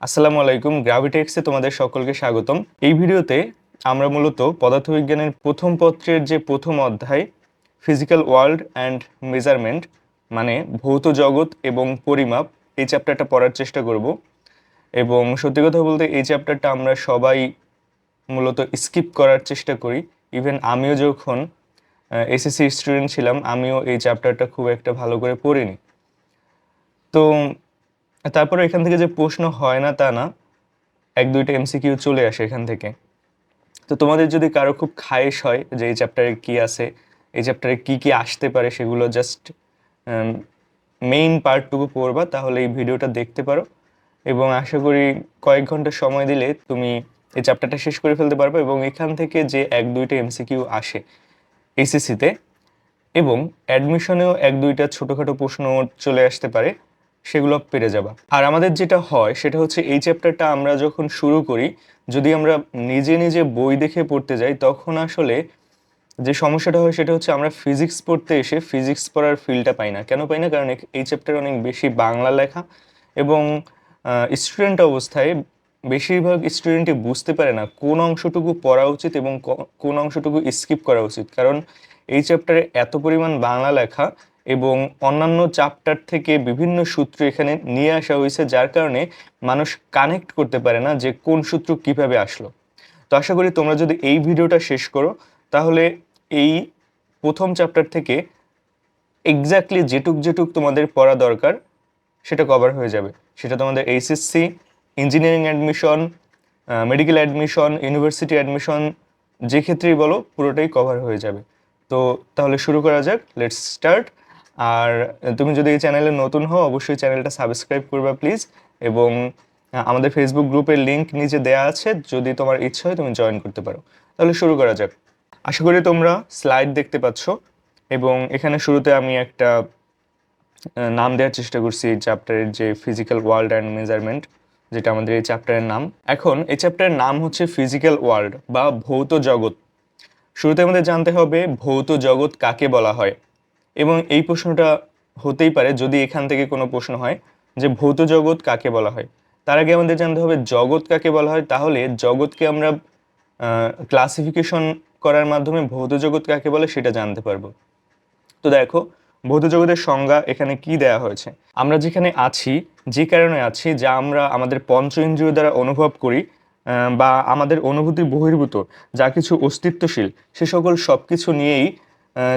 আসসালামু আলাইকুম, গ্র্যাভিটেক্সে তোমাদের সকলকে স্বাগতম। এই ভিডিওতে আমরা মূলত পদার্থবিজ্ঞানের প্রথম পত্রের যে প্রথম অধ্যায় ফিজিক্যাল ওয়ার্ল্ড অ্যান্ড মেজারমেন্ট মানে ভৌত জগৎ এবং পরিমাপ, এই চ্যাপ্টারটা পড়ার চেষ্টা করব। এবং সত্যি কথা বলতে এই চ্যাপ্টারটা আমরা সবাই মূলত স্কিপ করার চেষ্টা করি। ইভেন আমিও যখন এসএসসি স্টুডেন্ট ছিলাম, আমিও এই চ্যাপ্টারটা খুব একটা ভালো করে পড়িনি। তো তারপরে এখান থেকে যে প্রশ্ন হয় না তা না, এক দুইটা এমসিকিউ চলে আসে এখান থেকে। তো তোমাদের যদি কারো খুব খায়েশ হয় যে এই চ্যাপ্টারে কি আছে, এই চ্যাপ্টারে কি কি আসতে পারে, সেগুলো জাস্ট মেইন পার্টটুকু পড়বা, তাহলে এই ভিডিওটা দেখতে পারো। এবং আশা করি কয়েক ঘন্টা সময় দিলে তুমি এই চ্যাপ্টারটা শেষ করে ফেলতে পারবে। এবং এখান থেকে যে এক দুইটা এমসিকিউ আসে এইচএসসিতে এবং অ্যাডমিশনেও এক দুইটা ছোটোখাটো প্রশ্ন চলে আসতে পারে, সেগুলো পেরে যাবা। আর আমাদের যেটা হয় সেটা হচ্ছে এই চ্যাপ্টারটা আমরা যখন শুরু করি, যদি আমরা নিজে নিজে বই দেখে পড়তে যাই, তখন আসলে যে সমস্যাটা হয় সেটা হচ্ছে আমরা ফিজিক্স পড়তে এসে ফিজিক্স পড়ার ফিলটা পাই না। কেন পাই না? কারণ এই চ্যাপ্টারে অনেক বেশি বাংলা লেখা এবং স্টুডেন্ট অবস্থায় বেশিরভাগ স্টুডেন্টই বুঝতে পারে না কোন অংশটুকু পড়া উচিত এবং কোন অংশটুকু স্কিপ করা উচিত। কারণ এই চ্যাপ্টারে এত পরিমাণ বাংলা লেখা এবং অন্যান্য চ্যাপ্টার থেকে বিভিন্ন সূত্র এখানে নিয়ে আসা হয়েছে, যার কারণে মানুষ কানেক্ট করতে পারে না যে কোন সূত্র কিভাবে আসলো। তো আশা করি তোমরা যদি এই ভিডিওটা শেষ করো, তাহলে এই প্রথম চ্যাপ্টার থেকে এক্স্যাক্টলি যেটুক যেটুক তোমাদের পড়া দরকার সেটা কভার হয়ে যাবে। সেটা তোমাদের HSC, engineering admission, medical admission, university admission, যে ক্ষেত্রেই বলো পুরোটাই কভার হয়ে যাবে। তো তাহলে শুরু করা যাক, লেটস স্টার্ট। আর তুমি যদি এই চ্যানেলে নতুন হও, অবশ্যই চ্যানেলটা সাবস্ক্রাইব করবা প্লিজ। এবং আমাদের ফেসবুক গ্রুপের লিঙ্ক নিচে দেওয়া আছে, যদি তোমার ইচ্ছা হয় তুমি জয়েন করতে পারো। তাহলে শুরু করা যাক। আশা করি তোমরা স্লাইড দেখতে পাচ্ছ এবং এখানে শুরুতে আমি একটা নাম দেওয়ার চেষ্টা করছি এই চ্যাপ্টারের, যে ফিজিক্যাল ওয়ার্ল্ড অ্যান্ড মেজারমেন্ট, যেটা আমাদের এই চ্যাপ্টারের নাম। এখন এই চ্যাপ্টারের নাম হচ্ছে ফিজিক্যাল ওয়ার্ল্ড বা ভৌত জগৎ। শুরুতে আমাদের জানতে হবে ভৌত জগৎ কাকে বলা হয়। এবং এই প্রশ্নটা হতেই পারে যদি এখান থেকে কোনো প্রশ্ন হয় যে ভৌত জগৎ কাকে বলা হয়। তার আগে আমাদের জানতে হবে জগৎ কাকে বলা হয়। তাহলে জগৎকে আমরা ক্লাসিফিকেশন করার মাধ্যমে ভৌত জগৎ কাকে বলে সেটা জানতে পারবো। তো দেখো, ভৌত জগতের সংজ্ঞা এখানে কি দেয়া হয়েছে। আমরা যেখানে আছি, যে কারণে আছি, যা আমরা আমাদের পঞ্চ ইন্দ্রিয় দ্বারা অনুভব করি, বা আমাদের অনুভূতির বহির্ভূত যা কিছু অস্তিত্বশীল, সে সকল সব কিছু নিয়েই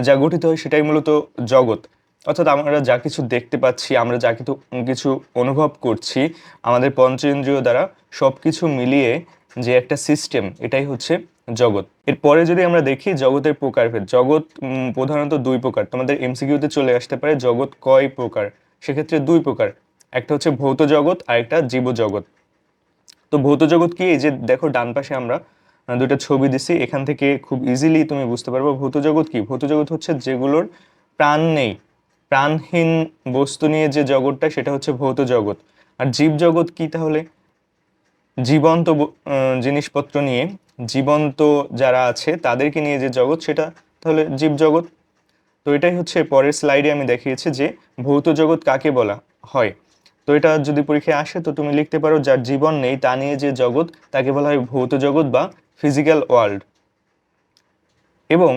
যা গঠিত হয় সেটাই মূলত জগৎ। অর্থাৎ আমরা যা কিছু দেখতে পাচ্ছি, আমরা যা কিছু কিছু অনুভব করছি আমাদের পঞ্চ ইন্দ্রিয় দ্বারা, সব কিছু মিলিয়ে যে একটা সিস্টেম, এটাই হচ্ছে জগৎ। এরপরে যদি আমরা দেখি জগতের প্রকারভেদ, জগৎ প্রধানত দুই প্রকার। তোমাদের এমসিকিউতে চলে আসতে পারে জগৎ কয় প্রকার, সেক্ষেত্রে দুই প্রকার। একটা হচ্ছে ভৌত জগৎ আর একটা জীব জগৎ। তো ভৌত জগৎ কি? এই যে দেখো ডান পাশে আমরা দুইটা ছবি দিছি, এখান থেকে খুব ইজিলি তুমি বুঝতে পারবে ভৌত জগৎ কি। ভৌত জগৎ হচ্ছে যেগুলোর প্রাণ নেই, প্রাণহীন বস্তু নিয়ে যে জগৎটা, সেটা হচ্ছে ভৌত জগৎ। আর জীব জগৎ কি? তাহলে জীবন্ত জিনিসপত্র নিয়ে, জীবন্ত যারা আছে তাদেরকে নিয়ে যে জগৎ, সেটা তাহলে জীব জগৎ। তো এটাই হচ্ছে পরের স্লাইডে আমি দেখিয়েছি যে ভৌত জগৎ কাকে বলা হয়। তো এটা যদি পরীক্ষায় আসে তো তুমি লিখতে পারো যার জীবন নেই তা নিয়ে যে জগৎ, তাকে বলা হয় ভৌত জগৎ বা ফিজিক্যাল ওয়ার্ল্ড। এবং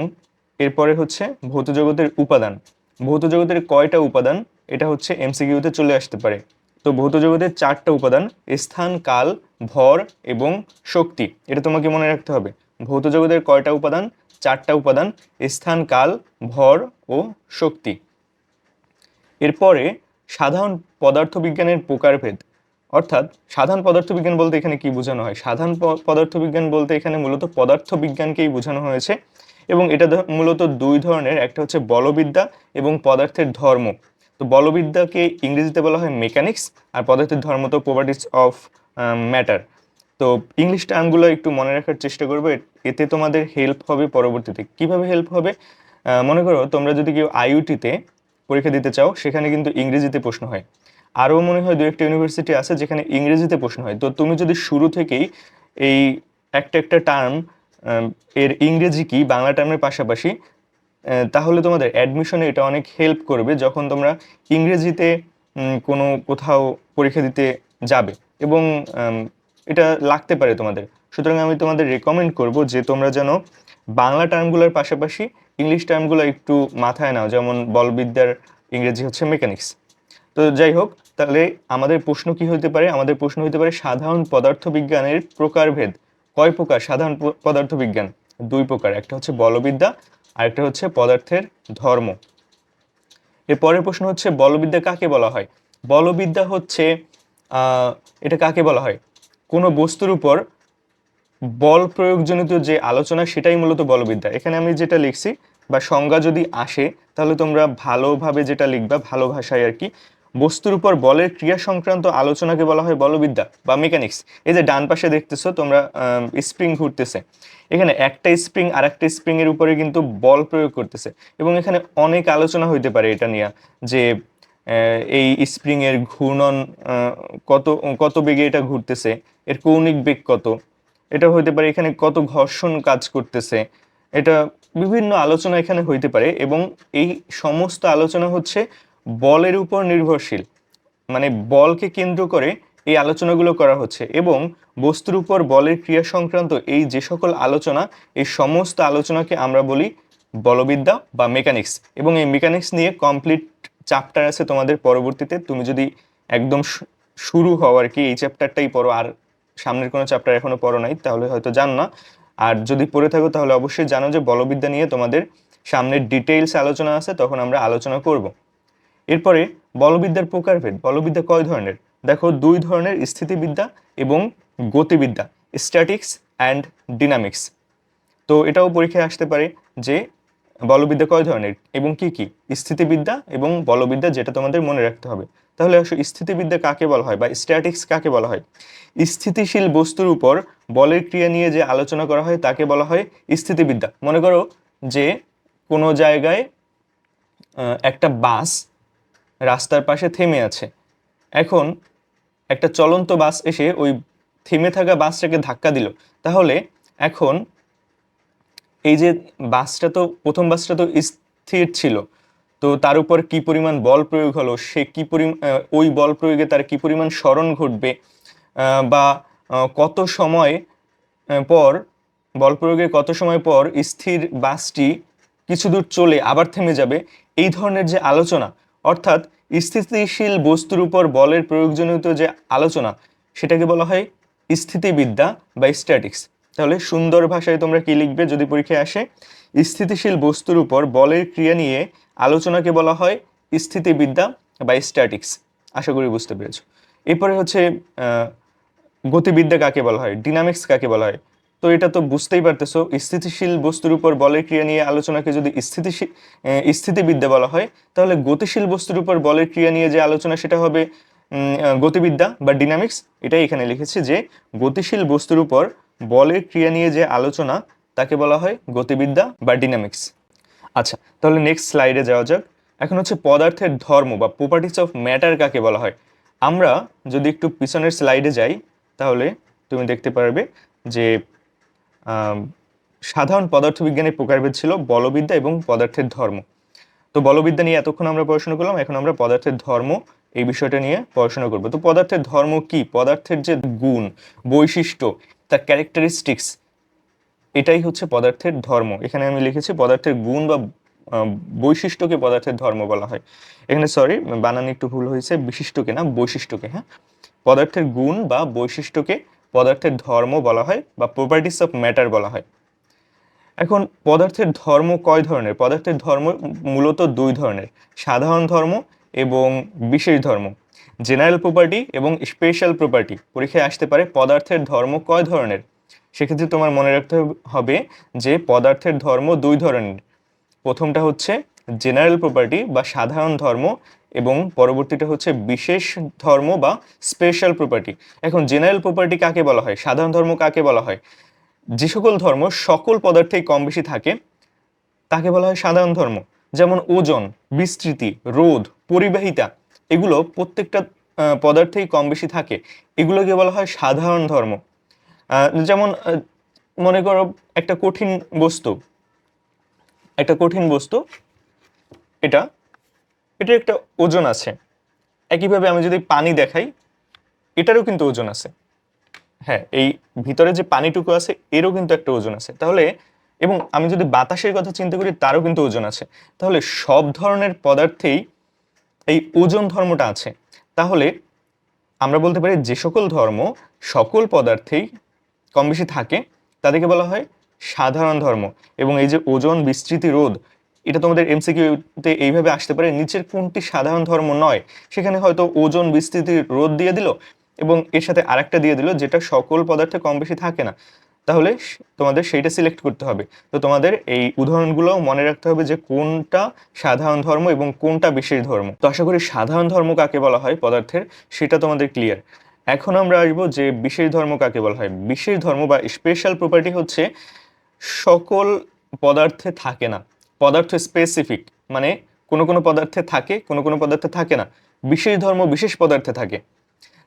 এরপরে হচ্ছে ভৌত জগতের উপাদান। ভৌত জগতের কয়টা উপাদান, এটা হচ্ছে এমসিকিউতে চলে আসতে পারে। তো ভৌত জগতের চারটা উপাদান: স্থান, কাল, ভর এবং শক্তি। এটা তোমাকে মনে রাখতে হবে। ভৌত জগতের কয়টা উপাদান? চারটা উপাদান: স্থান, কাল, ভর ও শক্তি। এরপরে সাধারণ পদার্থবিজ্ঞানের প্রকারভেদ। অর্থাৎ সাধারণ পদার্থবিজ্ঞান বলতে এখানে কি বোঝানো হয়? সাধারণ পদার্থবিজ্ঞান বলতে এখানে মূলত পদার্থবিজ্ঞানকেই বোঝানো হয়েছে। এবং এটা মূলত দুই ধরনের, একটা হচ্ছে বলবিদ্যা এবং পদার্থের ধর্ম। তো বলবিদ্যাকে ইংরেজিতে বলা হয় মেকানিক্স, আর পদার্থের ধর্ম তো প্রপার্টিস অফ ম্যাটার। তো ইংলিশ টার্মগুলো একটু মনে রাখার চেষ্টা করবে, এতে তোমাদের হেল্প হবে পরবর্তীতে। কিভাবে হেল্প হবে? মনে করো তোমরা যদি কেউ আইইউটিতে পরীক্ষা দিতে চাও, সেখানে কিন্তু ইংরেজিতে প্রশ্ন হয়। আরও মনে হয় দু একটা ইউনিভার্সিটি আছে যেখানে ইংরেজিতে প্রশ্ন হয়। তো তুমি যদি শুরু থেকেই এই একটা একটা টার্ম এর ইংরেজি কি বাংলা টার্মের পাশাপাশি, তাহলে তোমাদের অ্যাডমিশনে এটা অনেক হেল্প করবে যখন তোমরা ইংরেজিতে কোনো কোথাও পরীক্ষা দিতে যাবে। এবং এটা লাগতে পারে তোমাদের। সুতরাং আমি তোমাদের রেকমেন্ড করব যে তোমরা যেন বাংলা টার্মগুলোর পাশাপাশি ইংলিশ টার্মগুলো একটু মাথায় নাও, যেমন বলবিদ্যার ইংরেজি হচ্ছে মেকানিক্স। তো যাই হোক, তাহলে আমাদের প্রশ্ন কি হতে পারে? আমাদের প্রশ্ন হতে পারে সাধারণ পদার্থবিজ্ঞানের প্রকারভেদ। কয় প্রকার সাধারণ পদার্থবিজ্ঞান? 2 প্রকার, একটা হচ্ছে বলবিদ্যা আর একটা হচ্ছে পদার্থের ধর্ম। এর পরের প্রশ্ন হচ্ছে বলবিদ্যা কাকে বলা হয়? বলবিদ্যা হচ্ছে এটা কাকে বলা হয়? কোনো বস্তুর উপর বল প্রয়োগজনিত যে আলোচনা, সেটাই মূলত বলবিদ্যা। এখানে আমি যেটা লিখছি বা সংজ্ঞা যদি আসে, তাহলে তোমরা ভালোভাবে যেটা লিখবা, ভালো ভাষায় আর কি, বস্তুর উপর বলের ক্রিয়া সংক্রান্ত আলোচনাকে বলা হয় বলবিদ্যা বা মেকানিক্স। এই যে ডান পাশে দেখতেছো তোমরা, স্প্রিং ঘুরতেছে, এখানে একটা স্প্রিং আর একটা স্প্রিং এর উপরে কিন্তু বল প্রয়োগ করতেছে, এবং এখানে অনেক আলোচনা হইতে পারে এটা নিয়ে, যে এই স্প্রিং এর ঘূর্ণন কত কত বেগে এটা ঘুরতেছে, এর কৌণিক বেগ কত, এটা হইতে পারে এখানে কত ঘর্ষণ কাজ করতেছে, এটা বিভিন্ন আলোচনা এখানে হইতে পারে। এবং এই সমস্ত আলোচনা হচ্ছে বলের উপর নির্ভরশীল, মানে বলকে কেন্দ্র করে এই আলোচনাগুলো করা হচ্ছে, এবং বস্তুর উপর বলের ক্রিয়া সংক্রান্ত এই যে সকল আলোচনা, এই সমস্ত আলোচনাকে আমরা বলি বলবিদ্যা বা মেকানিক্স। এবং এই মেকানিক্স নিয়ে কমপ্লিট চ্যাপ্টার আছে তোমাদের পরবর্তীতে, তুমি যদি একদম শুরু হও আর কি, এই চ্যাপ্টারটাই পড়ো, আর সামনের কোনো চ্যাপ্টার এখনো পড়ো নাই, তাহলে হয়তো জানো না। আর যদি পড়ে থাকো তাহলে অবশ্যই জানো যে বলবিদ্যা নিয়ে তোমাদের সামনের ডিটেইলস আলোচনা আছে, তখন আমরা আলোচনা করব। এরপরে বলবিদ্যার প্রকারভেদ। বলবিদ্যা কয় ধরনের? দেখো, 2 ধরনের, স্থিতিবিদ্যা এবং গতিবিদ্যা, স্ট্যাটিক্স অ্যান্ড ডিনামিক্স। তো এটাও পরীক্ষায় আসতে পারে যে বলবিদ্যা কয় ধরনের এবং কি কি, স্থিতিবিদ্যা এবং বলবিদ্যা, যেটা তোমাদের মনে রাখতে হবে। তাহলে আসলে স্থিতিবিদ্যা কাকে বলা হয় বা স্ট্যাটিক্স কাকে বলা হয়? স্থিতিশীল বস্তুর উপর বলের ক্রিয়া নিয়ে যে আলোচনা করা হয় তাকে বলা হয় স্থিতিবিদ্যা। মনে করো যে কোনো জায়গায় একটা বাস রাস্তার পাশে থেমে আছে, এখন একটা চলন্ত বাস এসে ওই থেমে থাকা বাসটাকে ধাক্কা দিল, তাহলে এখন এই যে বাসটা, তো প্রথম বাসটা তো স্থির ছিল, তো তার উপর কি পরিমাণ বল প্রয়োগ হলো, সে কি পরিমাণ, ওই বল প্রয়োগে তার কি পরিমাণ স্মরণ ঘটবে, বা কত সময় পর, বল প্রয়োগের কত সময় পর স্থির বাসটি কিছু দূর চলে আবার থেমে যাবে, এই ধরনের যে আলোচনা, অর্থাৎ স্থিতিশীল বস্তুর উপর বলের প্রয়োগজনিত যে আলোচনা, সেটাকে বলা হয় স্থিতিবিদ্যা বা স্ট্যাটিক্স। তাহলে সুন্দর ভাষায় তোমরা কি লিখবে যদি পরীক্ষায় আসে? স্থিতিশীল বস্তুর উপর বলের ক্রিয়া নিয়ে আলোচনাকে বলা হয় স্থিতিবিদ্যা বা স্ট্যাটিক্স। আশা করি বুঝতে পেরেছো। এরপরে হচ্ছে গতিবিদ্যা কাকে বলা হয়, ডিনামিক্স কাকে বলা হয়? তো এটা তো বুঝতেই পারতেছো, স্থিতিশীল বস্তুর উপর বলের ক্রিয়া নিয়ে আলোচনাকে যদি স্থিতিবিদ্যা বলা হয়, তাহলে গতিশীল বস্তুর উপর বলের ক্রিয়া নিয়ে যে আলোচনা, সেটা হবে গতিবিদ্যা বা ডিনামিক্স। এটাই এখানে লিখেছি যে গতিশীল বস্তুর উপর বলের ক্রিয়া নিয়ে যে আলোচনা, তাকে বলা হয় গতিবিদ্যা বা ডিনামিক্স। আচ্ছা, তাহলে নেক্সট স্লাইডে যাওয়া যাক। এখন হচ্ছে পদার্থের ধর্ম বা প্রপার্টিস অফ ম্যাটার কাকে বলা হয়। আমরা যদি একটু পিছনের স্লাইডে যাই, তাহলে তুমি দেখতে পারবে যে সাধারণ পদার্থবিজ্ঞানের প্রকারভেদ ছিল বলবিদ্যা এবং পদার্থের ধর্ম। তো বলবিদ্যা নিয়ে এতক্ষণ আমরা পড়াশোনা করলাম, এখন আমরা পদার্থের ধর্ম এই বিষয়টা নিয়ে পড়াশোনা করব। তো পদার্থের ধর্ম কি? পদার্থের যে গুণ, বৈশিষ্ট্য, তার ক্যারেক্টারিস্টিক্স, এটাই হচ্ছে পদার্থের ধর্ম। এখানে আমি লিখেছি পদার্থের গুণ বা বৈশিষ্ট্যকে পদার্থের ধর্ম বলা হয়। এখানে সরি, বানান একটু ভুল হয়েছে, বিশিষ্ট্যকে না বৈশিষ্ট্যকে, হ্যাঁ। পদার্থের গুণ বা বৈশিষ্ট্যকে পদার্থের ধর্ম বলা হয় বা প্রপার্টিস অফ ম্যাটার বলা হয়। এখন পদার্থের ধর্ম কয় ধরনের? পদার্থের ধর্ম মূলত 2 ধরনের, সাধারণ ধর্ম এবং বিশেষ ধর্ম। জেনারেল প্রপার্টি এবং স্পেশাল প্রপার্টি পরীক্ষায় আসতে পারে। পদার্থের ধর্ম কয় ধরনের? সেক্ষেত্রে তোমার মনে রাখতে হবে যে পদার্থের ধর্ম 2 ধরনের। প্রথমটা হচ্ছে জেনারেল প্রপার্টি বা সাধারণ ধর্ম, এবং পরবর্তীটা হচ্ছে বিশেষ ধর্ম বা স্পেশাল প্রপার্টি। এখন জেনারেল প্রপার্টি কাকে বলা হয়, সাধারণ ধর্ম কাকে বলা হয়? যে সকল ধর্ম সকল পদার্থেই কম বেশি থাকে তাকে বলা হয় সাধারণ ধর্ম। যেমন ওজন, বিস্তৃতি, রোধ, পরিবাহিতা, এগুলো প্রত্যেকটা পদার্থেই কম বেশি থাকে, এগুলোকে বলা হয় সাধারণ ধর্ম। যেমন মনে করো একটা কঠিন বস্তু, এটা এটা একটা ওজন আছে। একইভাবে আমি যদি পানি দেখাই, এটারও কিন্তু ওজন আছে। হ্যাঁ, এই ভিতরে যে পানিটুকু আছে এরও কিন্তু একটা ওজন আছে। তাহলে এবং আমি যদি বাতাসের কথা চিন্তা করি তারও কিন্তু ওজন আছে। তাহলে সব ধরনের পদার্থেই এই ওজন ধর্মটা আছে। তাহলে আমরা বলতে পারি যে সকল ধর্ম সকল পদার্থেই কম বেশি থাকে তাদেরকে বলা হয় সাধারণ ধর্ম। এবং এই যে ওজন বিস্তৃতি রোধ, এটা তোমাদের এমসিকিউতে এইভাবে আসতে পারে, নিচের কোনটি সাধারণ ধর্ম নয়, সেখানে হয়তো ওজন বিস্তৃতি রোধ দিয়ে দিল এবং এর সাথে আরেকটা দিয়ে দিল যেটা সকল পদার্থে কম বেশি থাকে না। তাহলে তোমাদের সেইটা সিলেক্ট করতে হবে। তো তোমাদের এই উদাহরণগুলো মনে রাখতে হবে যে কোনটা সাধারণ ধর্ম এবং কোনটা বিশেষ ধর্ম। তো আশা করি সাধারণ ধর্ম কাকে বলা হয় পদার্থের সেটা তোমাদের ক্লিয়ার। এখন আমরা আসবো যে বিশেষ ধর্ম কাকে বলা হয়। বিশেষ ধর্ম বা স্পেশাল প্রপার্টি হচ্ছে সকল পদার্থে থাকে না, পদার্থ স্পেসিফিক, মানে কোনো কোনো পদার্থে থাকে, কোনো কোনো পদার্থে থাকে না। বিশেষ ধর্ম বিশেষ পদার্থে থাকে।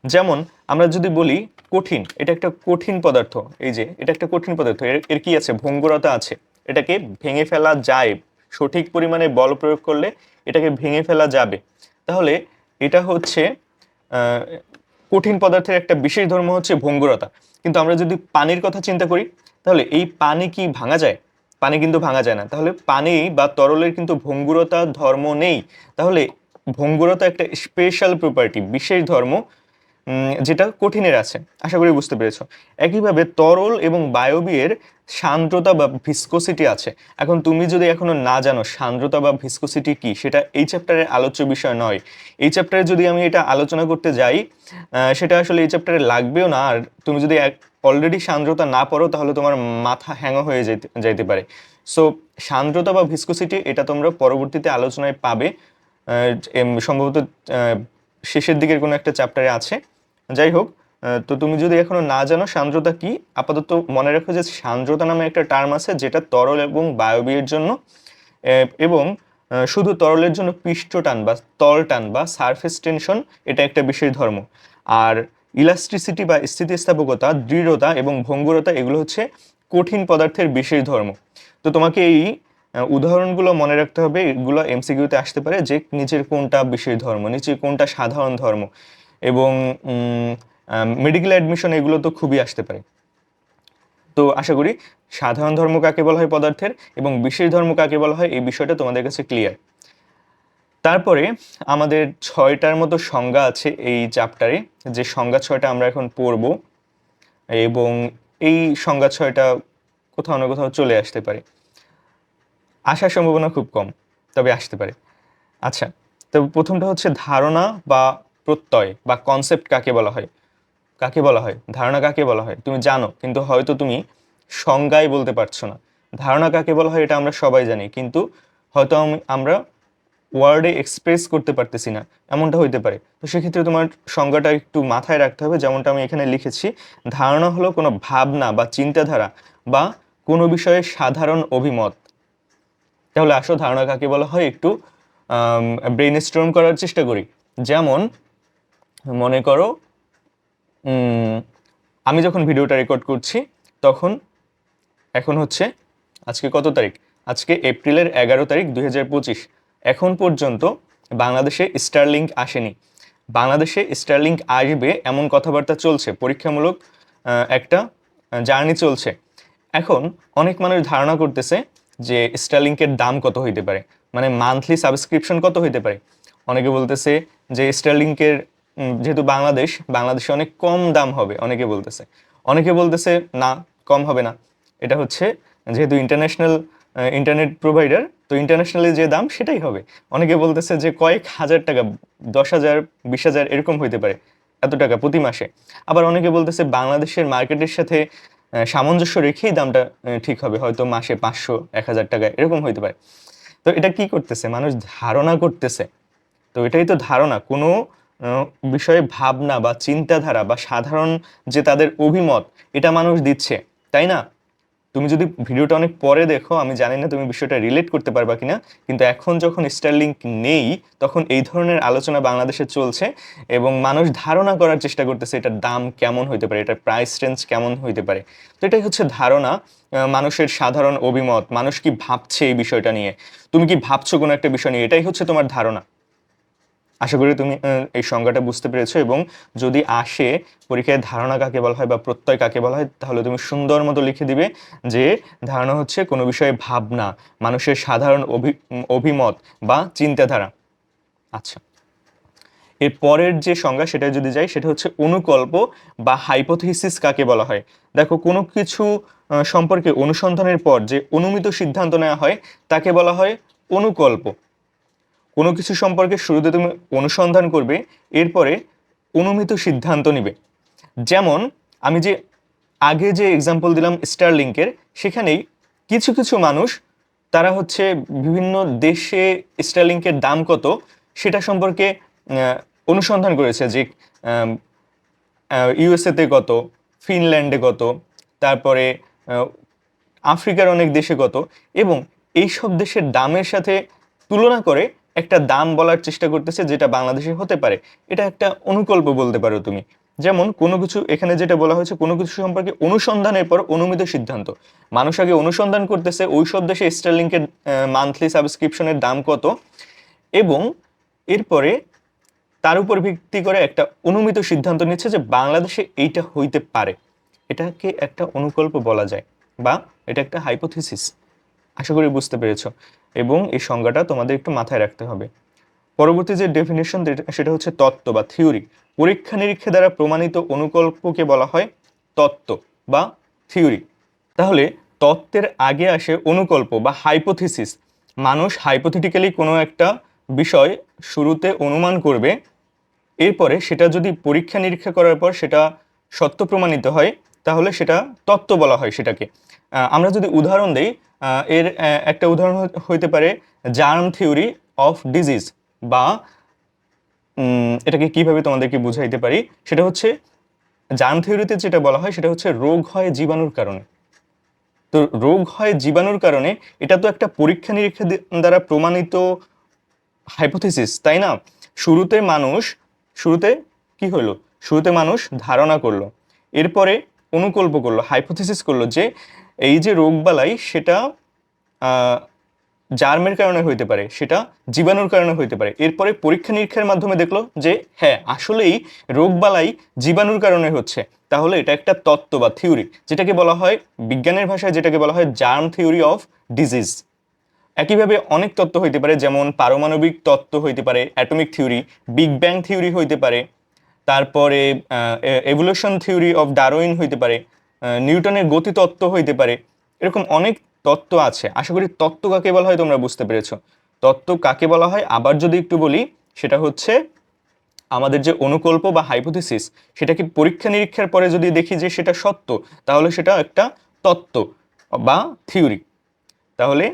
যেমন আমরা যদি বলি কঠিন, এটা একটা কঠিন পদার্থ, এই যে এটা একটা কঠিন পদার্থ, এর কি আছে, ভঙ্গুরতা আছে, এটাকে ভেঙে ফেলা যায়, সঠিক পরিমাণে বল প্রয়োগ করলে এটাকে ভেঙে ফেলা যাবে। তাহলে এটা হচ্ছে কঠিন পদার্থের একটা বিশেষ ধর্ম হচ্ছে ভঙ্গুরতা। কিন্তু আমরা যদি পানির কথা চিন্তা করি তাহলে এই পানি কি ভাঙা যায়? পানি কিন্তু ভাঙা যায় না। তাহলে পানি বা তরলের কিন্তু ভঙ্গুরতা ধর্ম নেই। তাহলে ভঙ্গুরতা একটা স্পেশাল প্রপার্টি, বিশেষ ধর্ম, যেটা কঠিনের আছে। আশা করি বুঝতে পেরেছো। একইভাবে তরল এবং বায়বীয়ের সান্দ্রতা বা ভিসকোসিটি আছে। এখন তুমি যদি এখনো না জানো সান্দ্রতা বা ভিসকোসিটি কি, সেটা এই চ্যাপ্টারের আলোচ্য বিষয় নয়। এই চ্যাপ্টারে যদি আমি এটা আলোচনা করতে যাই সেটা আসলে এই চ্যাপ্টারে লাগবেও না। আর তুমি যদি অলরেডি সান্দ্রতা না পড়ো তাহলে তোমার মাথা হ্যাংও হয়ে যাইতে পারে। সো সান্দ্রতা বা ভিসকোসিটি এটা তোমরা পরবর্তীতে আলোচনায় পাবে, সম্ভবত শেষের দিকের কোনো একটা চ্যাপ্টারে আছে। যাই হোক, তো তুমি যদি এখনো না জানো সান্দ্রতা কি, আপাতত মনে রাখো যে সান্দ্রতা নামে একটা টার্ম আছে যেটা তরল এবং বায়বীয়ের জন্য, এবং শুধু তরলের জন্য পৃষ্ঠ টান বা তল টান বা সারফেস টেনশন এটা একটা বিশেষ ধর্ম। আর ইলাস্ট্রিসিটি বা স্থিতিস্থাপকতা, দৃঢ়তা এবং ভঙ্গুরতা এগুলো হচ্ছে কঠিন পদার্থের বিশেষ ধর্ম। তো তোমাকে এই উদাহরণগুলো মনে রাখতে হবে, এগুলো এমসিকিউতে আসতে পারে যে নিচের কোনটা বিশেষ ধর্ম, নিচের কোনটা সাধারণ ধর্ম, এবং মেডিকেল অ্যাডমিশন এগুলো তো খুবই আসতে পারে। তো আশা করি সাধারণ ধর্ম কাকে বলা হয় পদার্থের এবং বিশেষ ধর্ম কাকে বলা হয় এই বিষয়টা তোমাদের কাছে ক্লিয়ার। তারপরে আমাদের 6টার মতো সংজ্ঞা আছে এই চ্যাপ্টারে, যে সংজ্ঞা 6টা আমরা এখন পড়ব এবং এই সংজ্ঞা 6টা কোথাও না কোথাও চলে আসতে পারে, আসার সম্ভাবনা খুব কম, তবে আসতে পারে। আচ্ছা, তো প্রথমটা হচ্ছে ধারণা বা প্রত্যয় বা কনসেপ্ট কাকে বলা হয়। কাকে বলা হয় ধারণা কাকে বলা হয় তুমি জানো, কিন্তু হয়তো তুমি সংজ্ঞায় বলতে পারছো না। ধারণা কাকে বলা হয় এটা আমরা সবাই জানি, কিন্তু হয়তো আমরা ওয়ার্ডে এক্সপ্রেস করতে পারতেছি না, এমনটা হইতে পারে। তো সেক্ষেত্রে তোমার সংজ্ঞাটা একটু মাথায় রাখতে হবে, যেমনটা আমি এখানে লিখেছি। ধারণা হলো কোনো ভাবনা বা চিন্তাধারা বা কোনো বিষয়ে সাধারণ অভিমত। তাহলে আসো ধারণা কাকে বলা হয় একটু ব্রেইন স্টর্ম করার চেষ্টা করি। যেমন মনে করো আমি যখন ভিডিওটা রেকর্ড করছি তখন এখন হচ্ছে আজকে কত তারিখ, আজকে এপ্রিলের 11 তারিখ 2025। এখন পর্যন্ত বাংলাদেশে স্টারলিংক আসেনি। বাংলাদেশে স্টারলিংক আসবে এমন কথাবার্তা চলছে, পরীক্ষামূলক একটা জার্নি চলছে। এখন অনেক মানুষ ধারণা করতেছে যে স্টারলিংকের দাম কত হইতে পারে, মানে মান্থলি সাবস্ক্রিপশন কত হইতে পারে। অনেকে বলতেছে যে স্টারলিংকের যেহেতু বাংলাদেশে অনেক কম দাম হবে, অনেকে বলতেছে না কম হবে না, এটা হচ্ছে যেহেতু ইন্টারন্যাশনাল ইন্টারনেট প্রোভাইডার, তো ইন্টারন্যাশনালি যে দাম সেটাই হবে। অনেকে বলতেছে যে কয়েক হাজার টাকা, 10,000 20,000 এরকম হইতে পারে, এত টাকা প্রতি মাসে। আবার অনেকে বলতেছে বাংলাদেশের মার্কেটের সাথে সামঞ্জস্য রেখেই দামটা ঠিক হবে, হয়তো মাসে 500 1,000 টাকা এরকম হইতে পারে। তো এটা কি করতেছে, মানুষ ধারণা করতেছে। তো এটাই তো ধারণা, কোনো বিষয়ে ভাবনা বা চিন্তাধারা বা সাধারণ যে তাদের অভিমত, এটা মানুষ দিচ্ছে, তাই না? তুমি যদি ভিডিওটা অনেক পরে দেখো, আমি জানি না তুমি বিষয়টা রিলেট করতে পারবা কিনা, কিন্তু এখন যখন স্টারলিংক নেই তখন এই ধরনের আলোচনা বাংলাদেশে চলছে এবং মানুষ ধারণা করার চেষ্টা করতেছে এটার দাম কেমন হইতে পারে, এটার প্রাইস রেঞ্জ কেমন হইতে পারে। তো এটাই হচ্ছে ধারণা, মানুষের সাধারণ অভিমত, মানুষ কি ভাবছে এই বিষয়টা নিয়ে, তুমি কি ভাবছো কোনো একটা বিষয় নিয়ে, এটাই হচ্ছে তোমার ধারণা। আশা করি তুমি এই সংজ্ঞাটা বুঝতে পেরেছো, এবং যদি আসে পরীক্ষায় ধারণা কাকে বলা হয় বা প্রত্যয় কাকে বলা হয়, তাহলে তুমি সুন্দর মতো লিখে দিবে যে ধারণা হচ্ছে কোনো বিষয়ে ভাবনা, মানুষের সাধারণ অভিমত বা চিন্তাধারা। আচ্ছা, এর পরের যে সংজ্ঞা সেটা যদি যাই, সেটা হচ্ছে অনুকল্প বা হাইপোথিসিস কাকে বলা হয়। দেখো, কোনো কিছু সম্পর্কে অনুসন্ধানের পর যে অনুমিত সিদ্ধান্ত নেওয়া হয় তাকে বলা হয় অনুকল্প। কোনো কিছু সম্পর্কে শুরুতে তুমি অনুসন্ধান করবে, এরপরে অনুমিত সিদ্ধান্ত নিবে। যেমন আমি যে আগে যে এক্সাম্পল দিলাম স্টারলিংকের, সেখানেই কিছু কিছু মানুষ তারা হচ্ছে বিভিন্ন দেশে স্টারলিংকের দাম কত সেটা সম্পর্কে অনুসন্ধান করেছে, যে ইউএসএতে কত, ফিনল্যান্ডে কত, তারপরে আফ্রিকার অনেক দেশে কত, এবং এই সব দেশের দামের সাথে তুলনা করে একটা দাম বলার চেষ্টা করতেছে যেটা বাংলাদেশে হতে পারে। এটা একটা অনুকল্প বলতে পারো তুমি। যেমন কোনো কিছু, এখানে যেটা বলা হয়েছে, কোনো কিছু সম্পর্কে অনুসন্ধানের পর অনুমিত সিদ্ধান্ত। মানুষ আগে অনুসন্ধান করতেছে ওই সব দেশে স্টারলিংকের মান্থলি সাবস্ক্রিপশনের দাম কত, এবং এরপরে তার উপর ভিত্তি করে একটা অনুমিত সিদ্ধান্ত নিচ্ছে যে বাংলাদেশে এইটা হইতে পারে। এটাকে একটা অনুকল্প বলা যায়, বা এটা একটা হাইপোথিসিস। আশা করি বুঝতে পেরেছো, এবং এই সংজ্ঞাটা তোমাদের একটু মাথায় রাখতে হবে। পরবর্তী যে ডেফিনেশন সেটা হচ্ছে তত্ত্ব বা থিওরি। পরীক্ষা নিরীক্ষা দ্বারা প্রমাণিত অনুকল্পকে বলা হয় তত্ত্ব বা থিওরি। তাহলে তত্ত্বের আগে আসে অনুকল্প বা হাইপোথিসিস। মানুষ হাইপোথেটিক্যালি কোনো একটা বিষয় শুরুতে অনুমান করবে, এরপরে সেটা যদি পরীক্ষা নিরীক্ষা করার পর সেটা সত্য প্রমাণিত হয়, তাহলে সেটা তত্ত্ব বলা হয় সেটাকে। আমরা যদি উদাহরণ দেই, এর একটা উদাহরণ হইতে পারে জার্ম থিওরি অফ ডিজিজ, বা এটাকে কিভাবে তোমাদেরকে বুঝাইতে পারি, সেটা হচ্ছে জার্ম থিওরিতে যেটা বলা হয় সেটা হচ্ছে রোগ হয় জীবাণুর কারণে। তো রোগ হয় জীবাণুর কারণে, এটা তো একটা পরীক্ষা নিরীক্ষা দ্বারা প্রমাণিত হাইপোথিসিস, তাই না? শুরুতে কি হলো, শুরুতে মানুষ ধারণা করলো, এরপরে অনুকল্প করলো, হাইপোথিসিস করলো যে এই যে রোগবালাই সেটা জার্মের কারণে হইতে পারে, সেটা জীবাণুর কারণে হইতে পারে। এরপরে পরীক্ষা নিরীক্ষার মাধ্যমে দেখলো যে হ্যাঁ, আসলেই রোগবালাই জীবাণুর কারণে হচ্ছে। তাহলে এটা একটা তত্ত্ব বা থিওরি, যেটাকে বলা হয় বিজ্ঞানের ভাষায় যেটাকে বলা হয় জার্ম থিওরি অফ ডিজিজ। একইভাবে অনেক তত্ত্ব হইতে পারে, যেমন পারমাণবিক তত্ত্ব হইতে পারে, atomic theory, big bang theory হইতে পারে, তারপরে এভলিউশন থিওরি অফ ডারউইন হইতে পারে, নিউটনের গতিতত্ত্ব হইতে পারে। এরকম অনেক তত্ত্ব আছে। আশা করি তত্ত্ব কাকে বলা হয় তোমরা বুঝতে পেরেছো। তত্ত্ব কাকে বলা হয় আবার যদি একটু বলি, সেটা হচ্ছে আমাদের যে অনুকল্প বা হাইপোথিসিস, সেটাকে পরীক্ষা নিরীক্ষার পরে যদি দেখি যে সেটা সত্য, তাহলে সেটা একটা তত্ত্ব বা থিওরি। তাহলে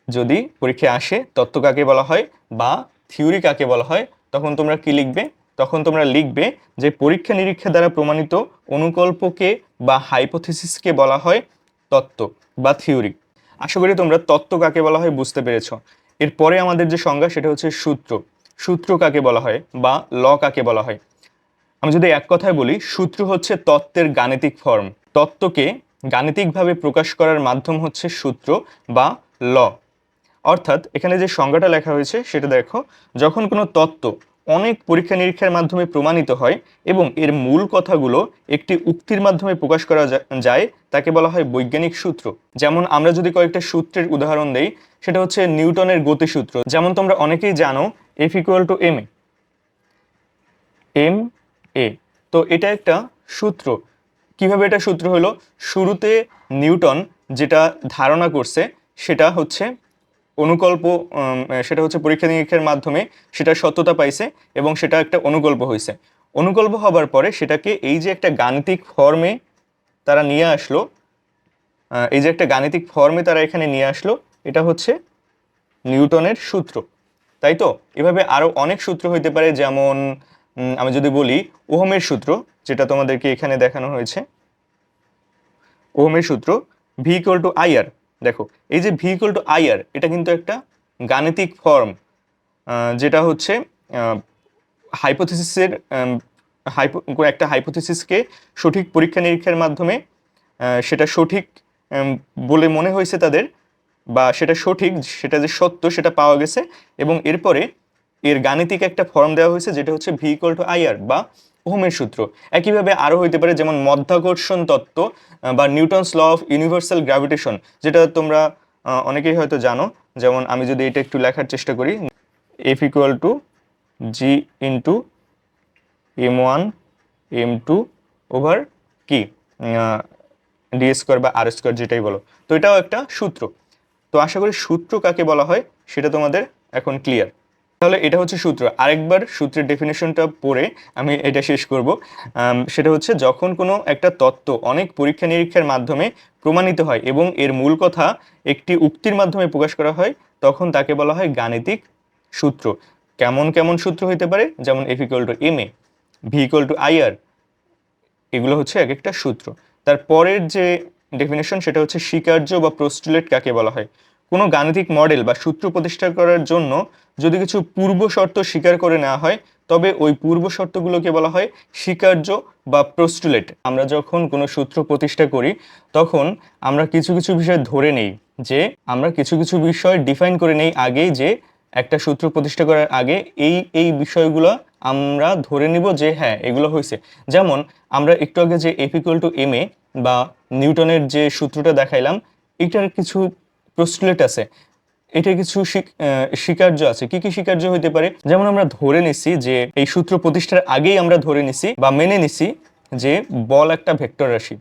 যদি পরীক্ষায় আসে তত্ত্ব কাকে বলা হয় বা থিওরি কাকে বলা হয়, তখন তোমরা কি লিখবে? তখন তোমরা লিখবে যে পরীক্ষা নিরীক্ষা দ্বারা প্রমাণিত অনুকল্পকে বা হাইপোথিসিসকে বলা হয় তত্ত্ব বা থিওরি। আশা করি তোমরা তত্ত্ব কাকে বলা হয় বুঝতে পেরেছো। এরপরে আমাদের যে সংজ্ঞা সেটা হচ্ছে সূত্র। সূত্র কাকে বলা হয় বা ল কাকে বলা হয়? আমি যদি এক কথায় বলি, সূত্র হচ্ছে তত্ত্বের গাণিতিক ফর্ম। তত্ত্বকে গাণিতিকভাবে প্রকাশ করার মাধ্যম হচ্ছে সূত্র বা ল। অর্থাৎ এখানে যে সংজ্ঞাটা লেখা হয়েছে সেটা দেখো, যখন কোনো তত্ত্ব অনেক পরীক্ষা নিরীক্ষার মাধ্যমে প্রমাণিত হয় এবং এর মূল কথাগুলো একটি উক্তির মাধ্যমে প্রকাশ করা যায়, তাকে বলা হয় বৈজ্ঞানিক সূত্র। যেমন আমরা যদি কয়েকটা সূত্রের উদাহরণ দেই, সেটা হচ্ছে নিউটনের গতিসূত্র। যেমন তোমরা অনেকেই জানো F = ma, এম এ। তো এটা একটা সূত্র। কিভাবে এটা সূত্র হলো? শুরুতে নিউটন যেটা ধারণা করছে সেটা হচ্ছে অনুকল্প, সেটা হচ্ছে পরীক্ষা নিরীক্ষার মাধ্যমে সেটা সত্যতা পাইছে এবং সেটা একটা অনুকল্প হয়েছে। অনুকল্প হবার পরে সেটাকে এই যে একটা গাণিতিক ফর্মে তারা নিয়ে আসলো, এই যে একটা গাণিতিক ফর্মে তারা এখানে নিয়ে আসলো, এটা হচ্ছে নিউটনের সূত্র, তাই তো? এভাবে আরো অনেক সূত্র হইতে পারে। যেমন আমি যদি বলি ওহমের সূত্র, যেটা তোমাদেরকে এখানে দেখানো হয়েছে, ওহমের সূত্র ভি ইকুয়াল টু আইআর। দেখো, এই যে ভি ইকুয়াল টু আইআর, এটা কিন্তু একটা গাণিতিক ফর্ম, যেটা হচ্ছে হাইপোথিসিসের একটা হাইপোথিসিসকে সঠিক পরীক্ষা নিরীক্ষার মাধ্যমে সেটা সঠিক বলে মনে হয়েছে তাদের, বা সেটা সঠিক, সেটা যে সত্য সেটা পাওয়া গেছে, এবং এরপরে এর গাণিতিক একটা ফর্ম দেওয়া হয়েছে যেটা হচ্ছে ভি ইকুয়াল টু আই আর বা ওহমের সূত্র। একইভাবে আরও হইতে পারে যেমন মধ্যাকর্ষণ তত্ত্ব বা Newton's law of universal gravitation, যেটা তোমরা অনেকেই হয়তো জানো। যেমন আমি যদি এটা একটু লেখার চেষ্টা করি, F equal to G into m1 m2 over কি ডি স্কোয়ার বা আর স্কোয়ার যেটাই বলো। তো এটাও একটা সূত্র। তো আশা করি সূত্র কাকে বলা হয় সেটা তোমাদের এখন ক্লিয়ার। তাহলে এটা হচ্ছে সূত্র। আরেকবার সূত্রের ডেফিনেশনটা পড়ে আমি এটা শেষ করব। সেটা হচ্ছে যখন কোনো একটা তত্ত্ব অনেক পরীক্ষা নিরীক্ষার মাধ্যমে প্রমাণিত হয় এবং এর মূল কথা একটি উক্তির মাধ্যমে প্রকাশ করা হয়, তখন তাকে বলা হয় গাণিতিক সূত্র। কেমন কেমন সূত্র হইতে পারে, যেমন F equal to M A, V equal to I R, এগুলো হচ্ছে এক একটা সূত্র। তারপরের যে ডেফিনেশন সেটা হচ্ছে স্বীকার্য বা পোস্টুলেট কাকে বলা হয়। কোনো গাণিতিক মডেল বা সূত্র প্রতিষ্ঠা করার জন্য যদি কিছু পূর্ব শর্ত স্বীকার করে নেওয়া হয়, তবে ওই পূর্ব শর্তগুলোকে বলা হয় স্বীকার্য বা পোস্টুলেট। আমরা যখন কোনো সূত্র প্রতিষ্ঠা করি তখন আমরা কিছু কিছু বিষয় ধরে নেই, যে আমরা কিছু কিছু বিষয় ডিফাইন করে নেই আগেই, যে একটা সূত্র প্রতিষ্ঠা করার আগে এই এই বিষয়গুলো আমরা ধরে নিব যে হ্যাঁ এগুলো হয়েছে। যেমন আমরা একটু আগে যে এফ ইকুয়াল টু এম এ বা নিউটনের যে সূত্রটা দেখাইলাম, এটার কিছু পোস্টুলেট আছে, এটা কিছু স্বীকার্য আছে। কি কি স্বীকার্য হইতে পারে? যেমন আমরা ধরে নিছি যে এই সূত্র প্রতিষ্ঠার আগেই আমরা ধরে নিছি বা মেনে নিছি যে বল একটা ভেক্টর রাশি,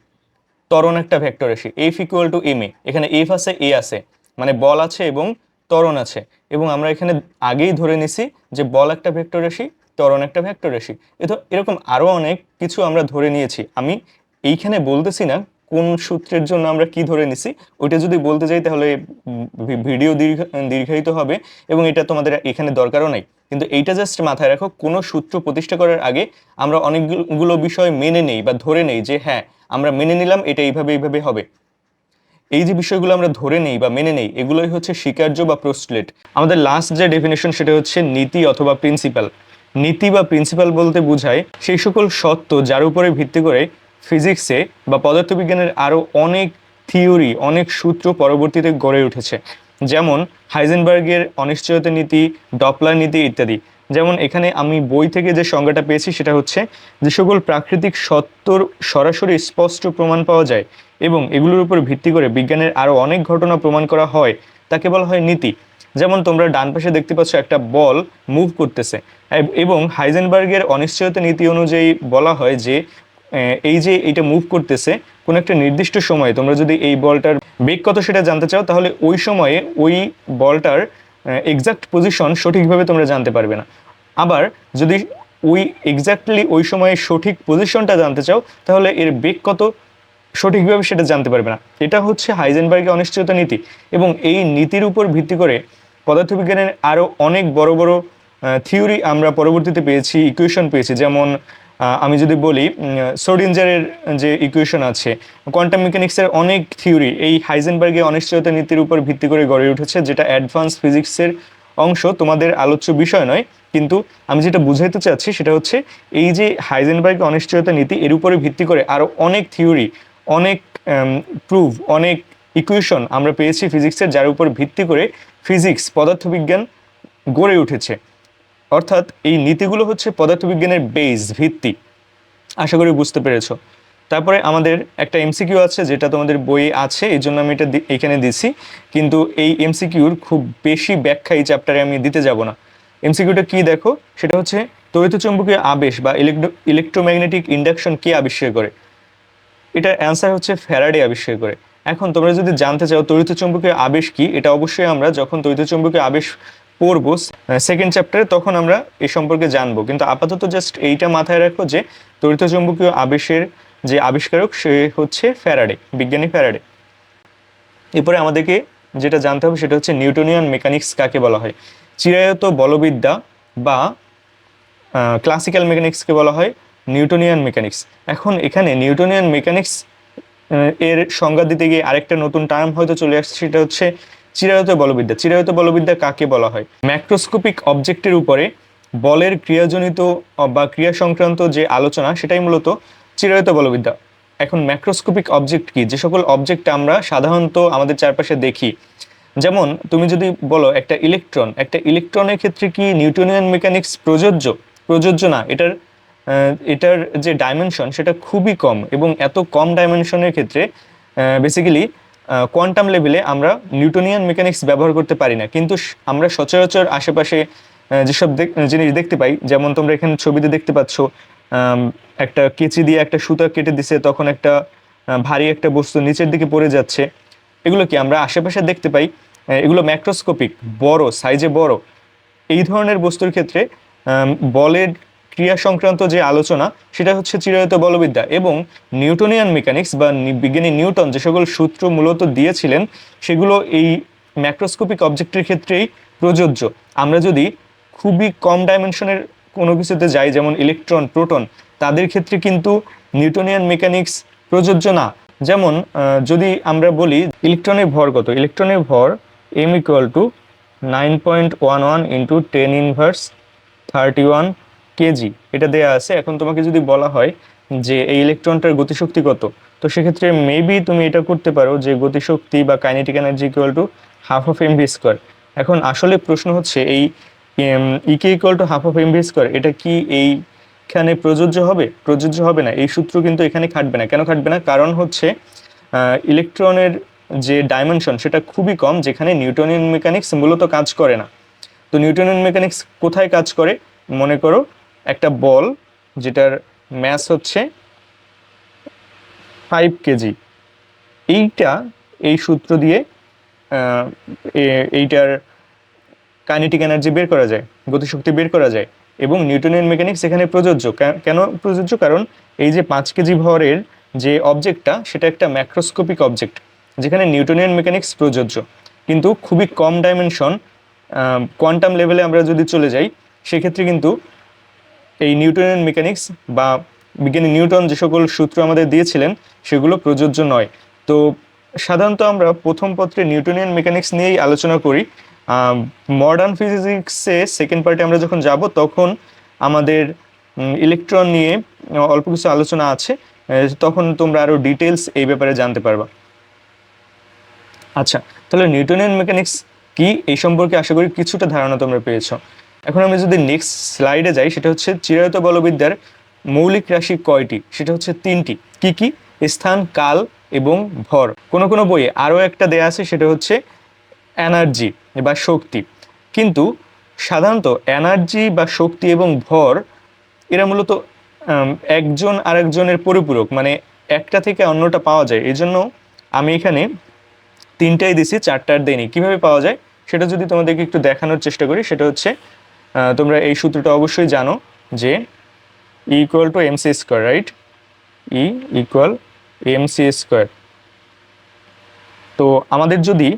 ত্বরণ একটা ভেক্টর রাশি। এফ ইকুয়াল টু এম এ, এখানে এফ আছে এ আছে, মানে বল আছে এবং ত্বরণ আছে, এবং আমরা এখানে আগেই ধরে নিছি যে বল একটা ভেক্টর রাশি, ত্বরণ একটা ভেক্টর রাশি। এরকম আরো অনেক কিছু আমরা ধরে নিয়েছি। আমি এইখানে বলতেছি না কোন সূত্রের জন্য আমরা কি ধরে নিছি, ওইটা যদি বলতে যাই তাহলে ভিডিও দীর্ঘায়িত হবে এবং এটা তোমাদের এখানে দরকারও নাই। কিন্তু এইটা জাস্ট মাথায় রাখো, কোনো সূত্র প্রতিষ্ঠা করার আগে আমরা অনেকগুলো বিষয় মেনে নেই বা ধরে নেই যে হ্যাঁ আমরা মেনে নিলাম এটা এইভাবে এইভাবে হবে। এই যে বিষয়গুলো আমরা ধরে নেই বা মেনে নেই, এগুলোই হচ্ছে স্বীকার্য বা পোস্টুলেট। আমাদের লাস্ট যে ডেফিনেশন সেটা হচ্ছে নীতি অথবা প্রিন্সিপাল। নীতি বা প্রিন্সিপাল বলতে বোঝায় সেই সকল সত্য যার উপরে ভিত্তি করে ফিজিক্সে বা পদার্থবিজ্ঞানের আরও অনেক থিওরি, অনেক সূত্র পরবর্তীতে গড়ে উঠেছে। যেমন হাইজেনবার্গের অনিশ্চয়তা নীতি, ডপলার নীতি ইত্যাদি। যেমন এখানে আমি বই থেকে যে সংজ্ঞাটা পেয়েছি সেটা হচ্ছে যে সকল প্রাকৃতিক সত্যর সরাসরি স্পষ্ট প্রমাণ পাওয়া যায় এবং এগুলোর উপর ভিত্তি করে বিজ্ঞানের আরও অনেক ঘটনা প্রমাণ করা হয়, তাকে বলা হয় নীতি। যেমন তোমরা ডান পাশে দেখতে পাচ্ছ একটা বল মুভ করতেছে, এবং হাইজেনবার্গের অনিশ্চয়তা নীতি অনুযায়ী বলা হয় যে এই যে এটা মুভ করতেছে কোনো একটা নির্দিষ্ট সময়ে, তোমরা যদি এই বলটার বেগ কত সেটা জানতে চাও তাহলে ওই সময়ে ওই বলটার এক্সাক্ট পজিশন সঠিকভাবে তোমরা জানতে পারবে না। আবার যদি ওই এক্স্যাক্টলি ওই সময়ে সঠিক পজিশনটা জানতে চাও তাহলে এর বেগ কত সঠিকভাবে সেটা জানতে পারবে না। এটা হচ্ছে হাইজেনবার্গের অনিশ্চয়তা নীতি, এবং এই নীতির উপর ভিত্তি করে পদার্থবিজ্ঞানের আরও অনেক বড় বড় থিওরি আমরা পরবর্তীতে পেয়েছি, ইকুয়েশন পেয়েছি। যেমন আমি যদি বলি শ্রোডিঞ্জারের যে ইকুয়েশন আছে, কোয়ান্টাম মেকানিক্সের অনেক থিওরি এই হাইজেনবার্গের অনিশ্চয়তা নীতির উপর ভিত্তি করে গড়ে উঠেছে, যেটা অ্যাডভান্স ফিজিক্সের অংশ, তোমাদের আলোচ্য বিষয় নয়। কিন্তু আমি যেটা বুঝাইতে চাচ্ছি সেটা হচ্ছে এই যে হাইজেনবার্গের অনিশ্চয়তা নীতি, এর উপরে ভিত্তি করে আরও অনেক থিওরি, অনেক প্রুফ, অনেক ইকুয়েশন আমরা পেয়েছি ফিজিক্সের, যার উপর ভিত্তি করে ফিজিক্স, পদার্থবিজ্ঞান গড়ে উঠেছে। অর্থাৎ এই নীতিগুলো হচ্ছে পদার্থবিজ্ঞানের বেস, ভিত্তি। আশা করি বুঝতে পেরেছো। তারপরে আমাদের একটা এমসিকিউ আছে যেটা তোমাদের বইয়ে আছে, এই জন্য আমি এটা এখানে দিছি, কিন্তু এই এমসিকিউর খুব বেশি ব্যাখ্যা এই চ্যাপ্টারে আমি দিতে যাব না। এমসিকিউটা কি দেখো, সেটা হচ্ছে তড়িৎচুম্বকীয় আবেশ বা ইলেকট্রোম্যাগনেটিক ইন্ডাকশন কে আবিষ্কার করে? এটার অ্যান্সার হচ্ছে ফ্যারাডে আবিষ্কার করে। এখন তোমরা যদি জানতে চাও তড়িৎচুম্বকীয় আবেশ কি, এটা অবশ্যই আমরা যখন তড়িৎচুম্বকীয় আবেশ পড়বো সেকেন্ড চ্যাপ্টারে তখন আমরা এই সম্পর্কে জানবো। কিন্তু আপাতত জাস্ট এইটা মাথায় রাখো যে তড়িৎচুম্বকীয় আবেশের যে আবিষ্কারক সে হচ্ছে ফ্যারাডে, বিজ্ঞানী ফ্যারাডে। এরপরে আমাদেরকে যেটা জানতে হবে সেটা হচ্ছে নিউটনিয়ান মেকানিক্স কাকে বলা হয়। চিরায়ত বলবিদ্যা বা ক্লাসিক্যাল মেকানিক্সকে বলা হয় নিউটনিয়ান মেকানিক্স। এখন এখানে নিউটনিয়ান মেকানিক্স এর সংজ্ঞা দিতে গিয়ে আরেকটা নতুন টার্ম হয়তো চলে আসছে, সেটা হচ্ছে চিরায়ত বলবিদ্যা। চিরায়ত বলবিদ্যা কাকে বলা হয়? ম্যাক্রোস্কোপিক অবজেক্টের উপরে বলের ক্রিয়াজনিত বা ক্রিয়া সংক্রান্ত যে আলোচনা, সেটাই মূলত চিরায়ত বলবিদ্যা। এখন ম্যাক্রোস্কোপিক অবজেক্ট কি? যে সকল অবজেক্ট আমরা সাধারণত আমাদের চারপাশে দেখি, যেমন তুমি যদি বলো একটা ইলেকট্রনের ক্ষেত্রে কি নিউটনিয়ান মেকানিক্স প্রযোজ্য না। এটার যে ডাইমেনশন সেটা খুবই কম, এবং এত কম ডাইমেনশনের ক্ষেত্রে বেসিক্যালি কোয়ান্টাম লেভেলে আমরা নিউটনিয়ান মেকানিক্স ব্যবহার করতে পারি না। কিন্তু আমরা সচরাচর আশেপাশে যেসব জিনিস দেখতে পাই, যেমন তোমরা এখানে ছবিতে দেখতে পাচ্ছ, একটা কেচি দিয়ে একটা সুতা কেটে দিছে, তখন একটা ভারী একটা বস্তু নিচের দিকে পড়ে যাচ্ছে। এগুলো কি আমরা আশেপাশে দেখতে পাই, এগুলো ম্যাক্রোস্কোপিক, বড় সাইজে বড়। এই ধরনের বস্তুর ক্ষেত্রে বলের ক্রিয়া সংক্রান্ত যে আলোচনা সেটা হচ্ছে চিরায়ত বলবিদ্যা, এবং নিউটনিয়ান মেকানিক্স বা বিজ্ঞানী নিউটন যে সকল সূত্র মূলত দিয়েছিলেন সেগুলো এই ম্যাক্রোস্কোপিক অবজেক্টের ক্ষেত্রেই প্রযোজ্য। আমরা যদি খুবই কম ডাইমেনশনের কোনো কিছুতে যাই, যেমন ইলেকট্রন, প্রোটন, তাদের ক্ষেত্রে কিন্তু নিউটনিয়ান মেকানিক্স প্রযোজ্য না। যেমন যদি আমরা বলি ইলেকট্রনের ভর কত, ইলেকট্রনের ভর m = 9.11 × 10⁻31 কেজি, এটা দেয়া আছে। এখন তোমাকে যদি বলা হয় যে এই ইলেকট্রনটার গতিশক্তি কত, তো সেক্ষেত্রে মেবি তুমি এটা করতে পারো যে গতিশক্তি বা কাইনেটিক এনার্জি = ½ mv²। এখন আসলে প্রশ্ন হচ্ছে এই ইকে = ½ mv², এটা কি এইখানে প্রযোজ্য হবে না। এই সূত্র কিন্তু এখানে খাটবে না। কেন খাটবে না? কারণ হচ্ছে ইলেকট্রনের যে ডাইমেনশন সেটা খুবই কম, যেখানে নিউটনিয়ান মেকানিক্স মূলত কাজ করে না। তো নিউটনিয়ান মেকানিক্স কোথায় কাজ করে? মনে করো একটা বল যেটার ম্যাস হচ্ছে 5 কেজি, এই সূত্র দিয়ে এইটার কাইনেটিক এনার্জি বের করা যায়, গতিশক্তি বের করা যায়, এবং নিউটনিয়ান মেকানিক্স এখানে প্রযোজ্য। কেন প্রযোজ্য? কারণ এই যে 5 কেজি ভরের যে অবজেক্টটা সেটা একটা ম্যাক্রোস্কোপিক অবজেক্ট, যেখানে নিউটনিয়ান মেকানিক্স প্রযোজ্য। কিন্তু খুবই কম ডাইমেনশন, কোয়ান্টাম লেভেলে আমরা যদি চলে যাই, সেক্ষেত্রে কিন্তু এই নিউটনিয়ান মেকানিক্স বা বিজ্ঞানী নিউটন যে সকল সূত্র আমাদের দিয়েছিলেন সেগুলো প্রযোজ্য নয়। তো সাধারণত আমরা প্রথম পত্রে নিউটনিয়ান মেকানিক্স নিয়েই আলোচনা করি। মডার্ন ফিজিক্সে সেকেন্ড পার্টে আমরা যখন যাব, তখন আমাদের ইলেকট্রন নিয়ে অল্প কিছু আলোচনা আছে, তখন তোমরা আরও ডিটেলস এই ব্যাপারে জানতে পারবা। আচ্ছা, তাহলে নিউটনিয়ান মেকানিক্স কি এই সম্পর্কে আশা করি কিছুটা ধারণা তোমরা পেয়েছো। এখন আমি যদি নেক্সট স্লাইডে যাই, সেটা হচ্ছে চিরায়ত বলবিদ্যার মৌলিক রাশি কয়টি? সেটা হচ্ছে 3টি। কি কি? স্থান, কাল এবং ভর। কোনো কোনো বইয়ে আরও একটা দেয়া আছে, সেটা হচ্ছে এনার্জি বা শক্তি। কিন্তু সাধারণত এনার্জি বা শক্তি এবং ভর এরা মূলত একজন আরেকজনের পরিপূরক, মানে একটা থেকে অন্যটা পাওয়া যায়। এই জন্য আমি এখানে 3টাই দিছি, 4টা আর দেইনি। কীভাবে পাওয়া যায় সেটা যদি তোমাদেরকে একটু দেখানোর চেষ্টা করি, সেটা হচ্ছে তোমরা এই সূত্রটা অবশ্যই জানো যে E = mc², right? E = mc²। তো আমাদের যদি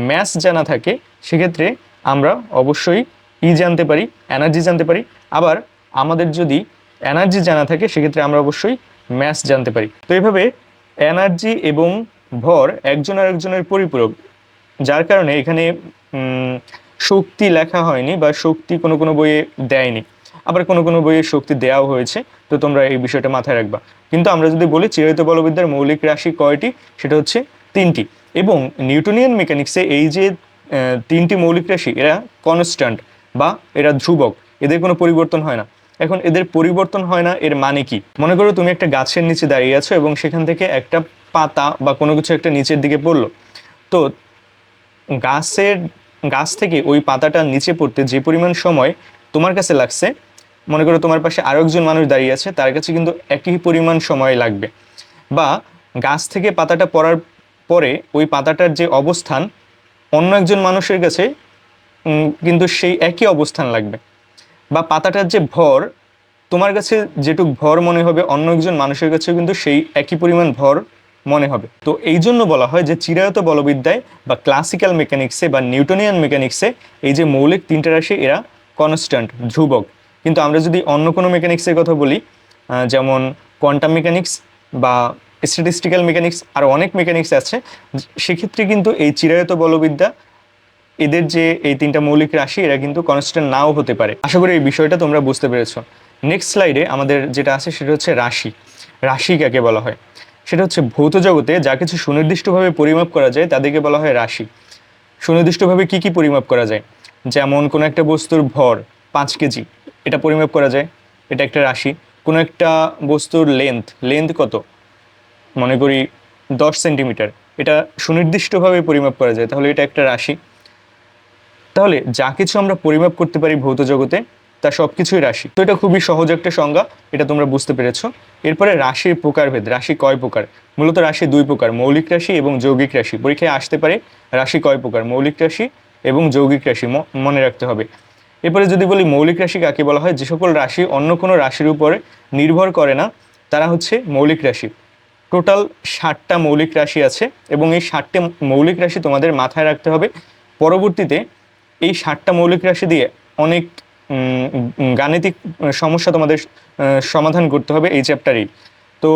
ম্যাস জানা থাকে, সেক্ষেত্রে আমরা অবশ্যই জানতে পারি, এনার্জি জানতে পারি। আবার আমাদের যদি এনার্জি জানা থাকে, সেক্ষেত্রে আমরা অবশ্যই ম্যাস জানতে পারি। তো এইভাবে এনার্জি এবং ভর একজন আরেকজনের পরিপূরক, যার কারণে এখানে শক্তি লেখা হয়নি বা শক্তি কোনো কোনো বইয়ে দেয়নি, আবার কোনো কোনো বইয়ে শক্তি দেওয়াও হয়েছে। তো তোমরা এই বিষয়টা মাথায় রাখবা। কিন্তু আমরা যদি বলি চিরায়ত বলবিদ্যার মৌলিক রাশি কয়টি, সেটা হচ্ছে 3টি। এবং নিউটনিয়ান মেকানিক্সে এই যে 3টি মৌলিক রাশি, এরা কনস্ট্যান্ট বা এরা ধ্রুবক, এদের কোনো পরিবর্তন হয় না। এখন এদের পরিবর্তন হয় না এর মানে কি? মনে করো তুমি একটা গাছের নিচে দাঁড়িয়ে আছো এবং সেখান থেকে একটা পাতা বা কোনো কিছু একটা নিচের দিকে পড়লো। তো গাছ থেকে ওই পাতাটা নিচে পড়তে যে পরিমাণ সময় তোমার কাছে লাগছে, মনে করো তোমার পাশে আরও একজন মানুষ দাঁড়িয়ে আছে, তার কাছে কিন্তু একই পরিমাণ সময় লাগবে। বা গাছ থেকে পাতাটা পড়ার পরে ওই পাতাটার যে অবস্থান, অন্য একজন মানুষের কাছে কিন্তু সেই একই অবস্থান লাগবে। বা পাতাটার যে ভর, তোমার কাছে যেটুক ভর মনে হবে, অন্য একজন মানুষের কাছেও কিন্তু সেই একই পরিমাণ ভর মনে হবে। তো এই জন্য বলা হয় যে চিরায়ত বলবিদ্যায় বা ক্লাসিক্যাল মেকানিক্সে বা নিউটনিয়ান মেকানিক্সে এই যে মৌলিক 3টা রাশি, এরা কনস্ট্যান্ট, ধ্রুবক। কিন্তু আমরা যদি অন্য কোনো মেকানিক্সের কথা বলি, যেমন কোয়ান্টাম মেকানিক্স বা স্ট্যাটিস্টিক্যাল মেকানিক্স, আর অনেক মেকানিক্স আছে, সেক্ষেত্রে কিন্তু এই চিরায়ত বলবিদ্যা, এদের যে এই 3টা মৌলিক রাশি, এরা কিন্তু কনস্ট্যান্ট নাও হতে পারে। আশা করি এই বিষয়টা তোমরা বুঝতে পেরেছো। নেক্সট স্লাইডে আমাদের যেটা আছে সেটা হচ্ছে রাশি। রাশি কাকে বলা হয়? সেটা হচ্ছে ভৌত জগতে যা কিছু সুনির্দিষ্টভাবে পরিমাপ করা যায় তাদেরকে বলা হয় রাশি। সুনির্দিষ্টভাবে কি কি পরিমাপ করা যায়, যেমন কোনো একটা বস্তুর ভর 5 কেজি, এটা পরিমাপ করা যায়, এটা একটা রাশি। কোনো একটা বস্তুর লেন্থ কত, মনে করি 10 সেন্টিমিটার, এটা সুনির্দিষ্টভাবে পরিমাপ করা যায়, তাহলে এটা একটা রাশি। তাহলে যা কিছু আমরা পরিমাপ করতে পারি ভৌত জগতে তা সব কিছুই রাশি। তো এটা খুবই সহজ একটা সংজ্ঞা, এটা তোমরা বুঝতে পেরেছো। এরপরে রাশির প্রকারভেদ, রাশি কয় প্রকার? মূলত রাশি 2 প্রকার, মৌলিক রাশি এবং যৌগিক রাশি। পরীক্ষায় আসতে পারে রাশি কয় প্রকার, মৌলিক রাশি এবং যৌগিক রাশি, মনে রাখতে হবে। এরপরে যদি বলি মৌলিক রাশি কাকে বলা হয়, যে সকল রাশি অন্য কোনো রাশির উপরে নির্ভর করে না তারা হচ্ছে মৌলিক রাশি। টোটাল 60টা মৌলিক রাশি আছে এবং এই 60টা মৌলিক রাশি তোমাদের মাথায় রাখতে হবে। পরবর্তীতে এই 60টা মৌলিক রাশি দিয়ে অনেক গাণিতিক সমস্যা তোমাদের সমাধান করতে হবে এই চ্যাপ্টারেই। তো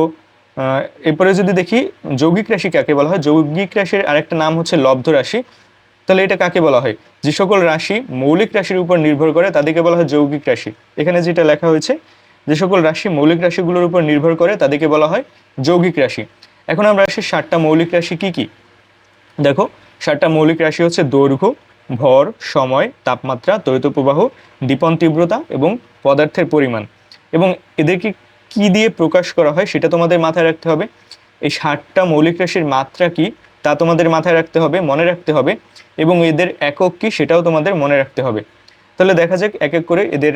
এরপরে যদি দেখি যৌগিক রাশি কাকে বলা হয়, যৌগিক রাশির আরেকটা নাম হচ্ছে লব্ধ রাশি। তাহলে এটা কাকে বলা হয়, যে সকল রাশি মৌলিক রাশির উপর নির্ভর করে তাদেরকে বলা হয় যৌগিক রাশি। এখানে যেটা লেখা হয়েছে, যে সকল রাশি মৌলিক রাশিগুলোর উপর নির্ভর করে তাদেরকে বলা হয় যৌগিক রাশি। এখন আমরা আসি 60টা মৌলিক রাশি কি কি। দেখো 60টা মৌলিক রাশি হচ্ছে দৈর্ঘ্য, ভর, সময়, তাপমাত্রা, তড়িৎ প্রবাহ, দীপন তীব্রতা এবং পদার্থের পরিমাণ। এবং এদেরকে কি দিয়ে প্রকাশ করা হয় সেটা তোমাদের মাথায় রাখতে হবে। এই 60টা মৌলিক রাশির মাত্রা কি তা তোমাদের মাথায় রাখতে হবে, মনে রাখতে হবে, এবং এদের একক কি সেটাও তোমাদের মনে রাখতে হবে। তাহলে দেখা যাক এক এক করে এদের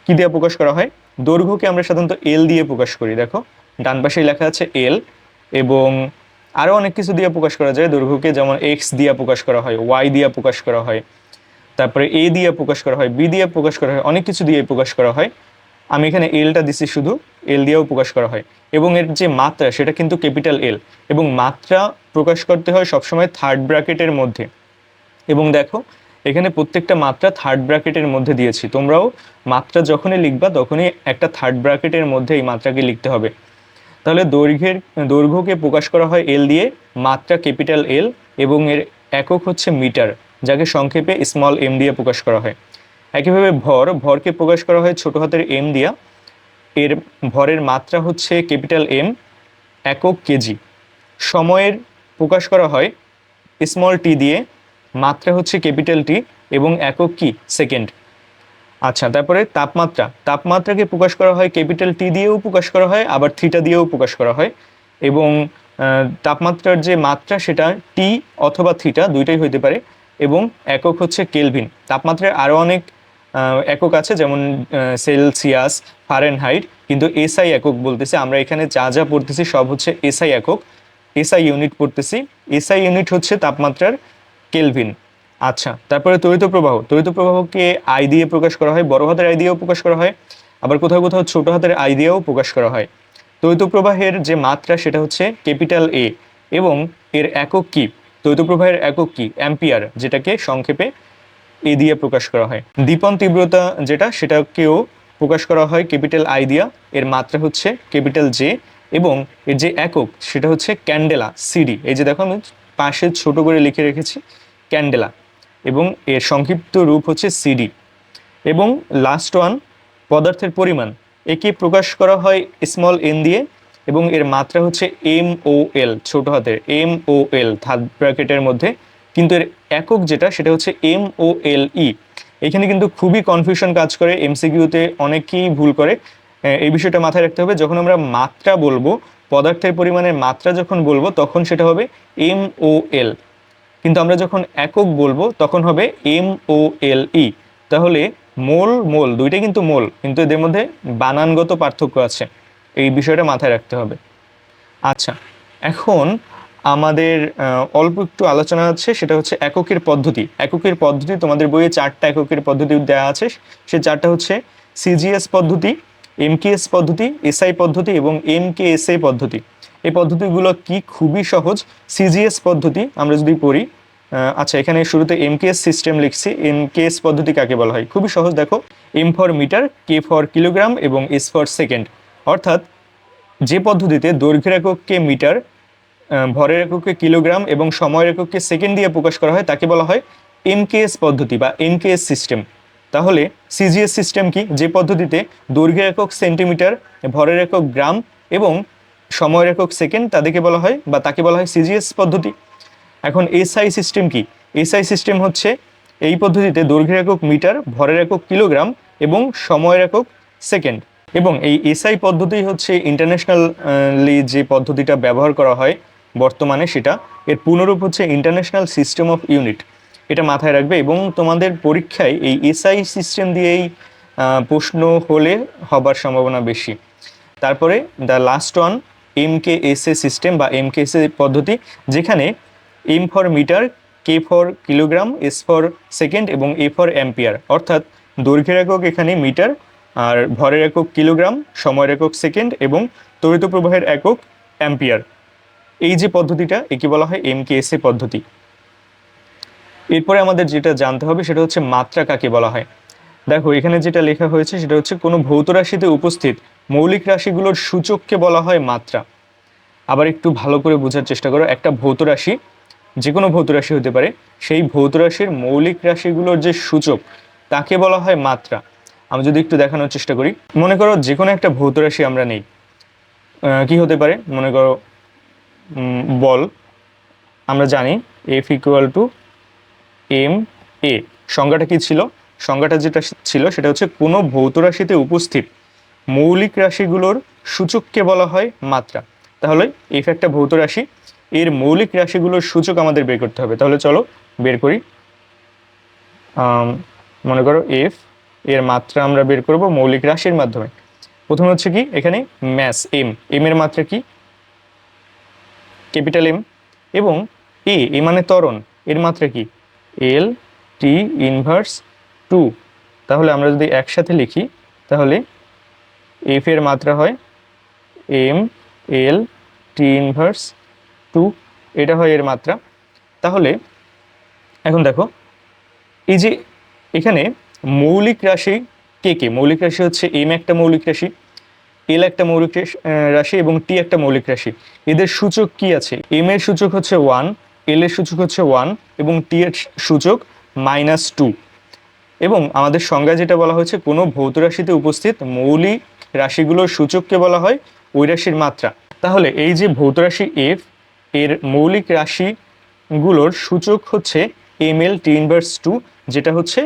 কি দিয়ে প্রকাশ করা হয়। দৈর্ঘ্যকে আমরা সাধারণত এল দিয়ে প্রকাশ করি, দেখো ডান পাশে লেখা আছে এল, এবং আরও অনেক কিছু দিয়ে প্রকাশ করা যায় দৈর্ঘ্যকে, যেমন এক্স দিয়ে প্রকাশ করা হয়, ওয়াই দিয়ে প্রকাশ করা হয়, তারপরে এ দিয়ে প্রকাশ করা হয়, বি দিয়ে প্রকাশ করা হয়, অনেক কিছু দিয়ে প্রকাশ করা হয়। আমি এখানে এলটা দিছি, শুধু এল দিয়েও প্রকাশ করা হয়। এবং এর যে মাত্রা সেটা কিন্তু ক্যাপিটাল এল, এবং মাত্রা প্রকাশ করতে হয় সবসময় থার্ড ব্র্যাকেটের মধ্যে। এবং দেখো এখানে প্রত্যেকটা মাত্রা থার্ড ব্র্যাকেটের মধ্যে দিয়েছি, তোমরাও মাত্রা যখনই লিখবা তখনই একটা থার্ড ব্র্যাকেটের মধ্যে এই মাত্রাকে লিখতে হবে। তাহলে দৈর্ঘ্যকে প্রকাশ করা হয় এল দিয়ে, মাত্রা ক্যাপিটাল এল, এবং এর একক হচ্ছে মিটার, যাকে সংক্ষেপে স্মল এম দিয়ে প্রকাশ করা হয়। একইভাবে ভরকে প্রকাশ করা হয় ছোট হাতের এম দিয়া, এর ভরের মাত্রা হচ্ছে ক্যাপিটাল এম, একক কেজি। সময়ের প্রকাশ করা হয় স্মল টি দিয়ে, মাত্রা হচ্ছে ক্যাপিটাল টি এবং একক কি সেকেন্ড। আচ্ছা, তারপরে তাপমাত্রাকে প্রকাশ করা হয় ক্যাপিটাল টি দিয়েও প্রকাশ করা হয়, আবার থিটা দিয়েও প্রকাশ করা হয়। এবং তাপমাত্রার যে মাত্রা সেটা টি অথবা থিটা দুইটাই হইতে পারে, এবং একক হচ্ছে কেলভিন। তাপমাত্রার আরও অনেক একক আছে, যেমন সেলসিয়াস, ফারেনহাইট, কিন্তু এসআই একক বলতেছি আমরা এখানে, যা যা পড়তেছি সব হচ্ছে এসআই একক, এসআই ইউনিট পড়তেছি। এসআই ইউনিট হচ্ছে তাপমাত্রার কেলভিন। আচ্ছা, তারপরে তড়িৎ প্রবাহকে আই দিয়ে প্রকাশ করা হয়, বড় হাতের আই দিয়েও প্রকাশ করা হয়, আবার কোথাও কোথাও ছোট হাতের আই দিয়েও প্রকাশ করা হয়। তড়িৎ প্রবাহের যে মাত্রা সেটা হচ্ছে ক্যাপিটাল এ, এবং এর একক কি, তড়িৎ প্রবাহের একক কি অ্যাম্পিয়ার, যেটাকে সংক্ষেপে এ দিয়ে প্রকাশ করা হয়। দীপন তীব্রতা যেটা, সেটাকেও প্রকাশ করা হয় ক্যাপিটাল আই দিয়া, এর মাত্রা হচ্ছে ক্যাপিটাল জে, এবং এর যে একক সেটা হচ্ছে ক্যান্ডেলা, সিডি। এই যে দেখো আমি পাশে ছোট করে লিখে রেখেছি ক্যান্ডেলা, এবং এর সংক্ষিপ্ত রূপ হচ্ছে সিডি। এবং লাস্ট ওয়ান পদার্থের পরিমাণ, একে প্রকাশ করা হয় স্মল এন দিয়ে, এবং এর মাত্রা হচ্ছে এম ও এল, ছোট হাতের এম ও এল থার্ড ব্র্যাকেটের মধ্যে, কিন্তু এর একক যেটা সেটা হচ্ছে এম ও এল ই। এখানে কিন্তু খুবই কনফিউশন কাজ করে, এমসিকিউতে অনেকেই ভুল করে। এই বিষয়টা মাথায় রাখতে হবে, যখন আমরা মাত্রা বলবো, পদার্থের পরিমাণের মাত্রা যখন বলবো তখন সেটা হবে এম ও এল, কিন্তু আমরা যখন একক বলবো তখন হবে এম ও এল ই। তাহলে মোল দুইটাই কিন্তু মোল, কিন্তু এদের মধ্যে বানানগত পার্থক্য আছে, এই বিষয়টা মাথায় রাখতে হবে। আচ্ছা, এখন আমাদের অল্প একটু আলোচনা আছে, সেটা হচ্ছে এককের পদ্ধতি। তোমাদের বইয়ে 4টা এককের পদ্ধতি দেওয়া আছে, সে 4টা হচ্ছে সিজিএস পদ্ধতি, এমকেএস পদ্ধতি, এসআই পদ্ধতি এবং এমকেএসআই পদ্ধতি। এই পদ্ধতিগুলো কি, খুবই সহজ। সিজিএস পদ্ধতি আমরা যদি পড়ি, আচ্ছা এখানে শুরুতে এমকেএস সিস্টেম লিখছি। এমকেএস পদ্ধতি কাকে বলা হয়, খুবই সহজ, দেখো M for metre, K for kilogram এবং এস ফর সেকেন্ড। অর্থাৎ যে পদ্ধতিতে দৈর্ঘ্যের এককে মিটার, ভরের এককে কিলোগ্রাম এবং সময়ের এককে সেকেন্ড দিয়ে প্রকাশ করা হয় তাকে বলা হয় এমকেএস পদ্ধতি বা এমকেএস সিস্টেম। তাহলে সিজিএস সিস্টেম কি, যে পদ্ধতিতে দৈর্ঘ্যের একক সেন্টিমিটার, ভরের একক গ্রাম এবং সময়ের একক সেকেন্ড, তাদেরকে বলা হয় বা তাকে বলা হয় সিজিএস পদ্ধতি। এখন এসআই সিস্টেম কি? এসআই সিস্টেম হচ্ছে এই পদ্ধতিতে দৈর্ঘ্যের একক মিটার, ভরের একক কিলোগ্রাম এবং সময়ের একক সেকেন্ড। এবং এই এসআই পদ্ধতি হচ্ছে ইন্টারন্যাশনালি যে পদ্ধতিটা ব্যবহার করা হয় বর্তমানে, সেটা এর পুনরূপ হচ্ছে ইন্টারন্যাশনাল সিস্টেম অফ ইউনিট। এটা মাথায় রাখবে এবং তোমাদের পরীক্ষায় এই এসআই সিস্টেম দিয়েই প্রশ্ন হলে হবার সম্ভাবনা বেশি। তারপরে the last one MKSA system বা এমকেএসএ পদ্ধতি, যেখানে M for metre, K for kilogram, S for second এবং এ ফর অ্যাম্পিয়ার। অর্থাৎ দৈর্ঘ্যের একক এখানে মিটার, আর ভরের একক কিলোগ্রাম, সময়ের একক সেকেন্ড এবং তড়িৎ প্রবাহের একক অ্যাম্পিয়ার। এই যে পদ্ধতিটা, একে বলা হয় এমকেএসএ পদ্ধতি। এরপরে আমাদের যেটা জানতে হবে সেটা হচ্ছে মাত্রা কাকে বলা হয়। দেখো এখানে যেটা লেখা হয়েছে সেটা হচ্ছে কোনো ভৌত রাশিতে উপস্থিত মৌলিক রাশিগুলোর সূচককে বলা হয় মাত্রা। আবার একটু ভালো করে বোঝার চেষ্টা করো, একটা ভৌত রাশি, যে কোনো ভৌত রাশি হতে পারে, সেই ভৌত রাশির মৌলিক রাশিগুলোর যে সূচক তাকে বলা হয় মাত্রা। আমি যদি একটু দেখানোর চেষ্টা করি, মনে করো যে কোনো একটা ভৌত রাশি আমরা নেই, কি হতে পারে, মনে করো বল। আমরা জানি এফ ইকুয়াল টু এম এ। সংজ্ঞাটা কি ছিল? সংজ্ঞাটা যেটা ছিল সেটা হচ্ছে কোনো ভৌত রাশিতে উপস্থিত মৌলিক রাশিগুলোর সূচককে বলা হয় মাত্রা। তাহলে এফ একটা ভৌত রাশি, এর মৌলিক রাশিগুলোর সূচক আমাদের বের করতে হবে। তাহলে চলো বের করি। মনে করো এফ এর মাত্রা আমরা বের করব মৌলিক রাশির মাধ্যমে। প্রথমে হচ্ছে কি, এখানে ম্যাস এম, এম এর মাত্রা কি? Capital M. এবং এ মানে ত্বরণ, এর মাত্রা কি? L T inverse 2। তাহলে আমরা যদি একসাথে লিখি তাহলে এফ এর মাত্রা হয় এম এল টি ইনভার্স 2, এটা হয় এর মাত্রা। তাহলে এখন দেখো এই যে এখানে মৌলিক রাশি কে কে? মৌলিক রাশি হচ্ছে এম একটা মৌলিক রাশি, এল একটা মৌলিক রাশি এবং টি একটা মৌলিক রাশি। এদের সূচক কি আছে? এম এর সূচক হচ্ছে 1, এল এর সূচক হচ্ছে 1 এবং টি এর সূচক -2। এবং আমাদের সংজ্ঞায় যেটা বলা হয়েছে, কোনো ভৌত রাশিতে উপস্থিত মৌলিক রাশিগুলোর সূচককে বলা হয় ওই রাশির মাত্রা। তাহলে এই যে ভৌত রাশি এফ, এর মৌলিক রাশিগুলোর সূচক হচ্ছে এম এল টি ইনভার্স 2, যেটা হচ্ছে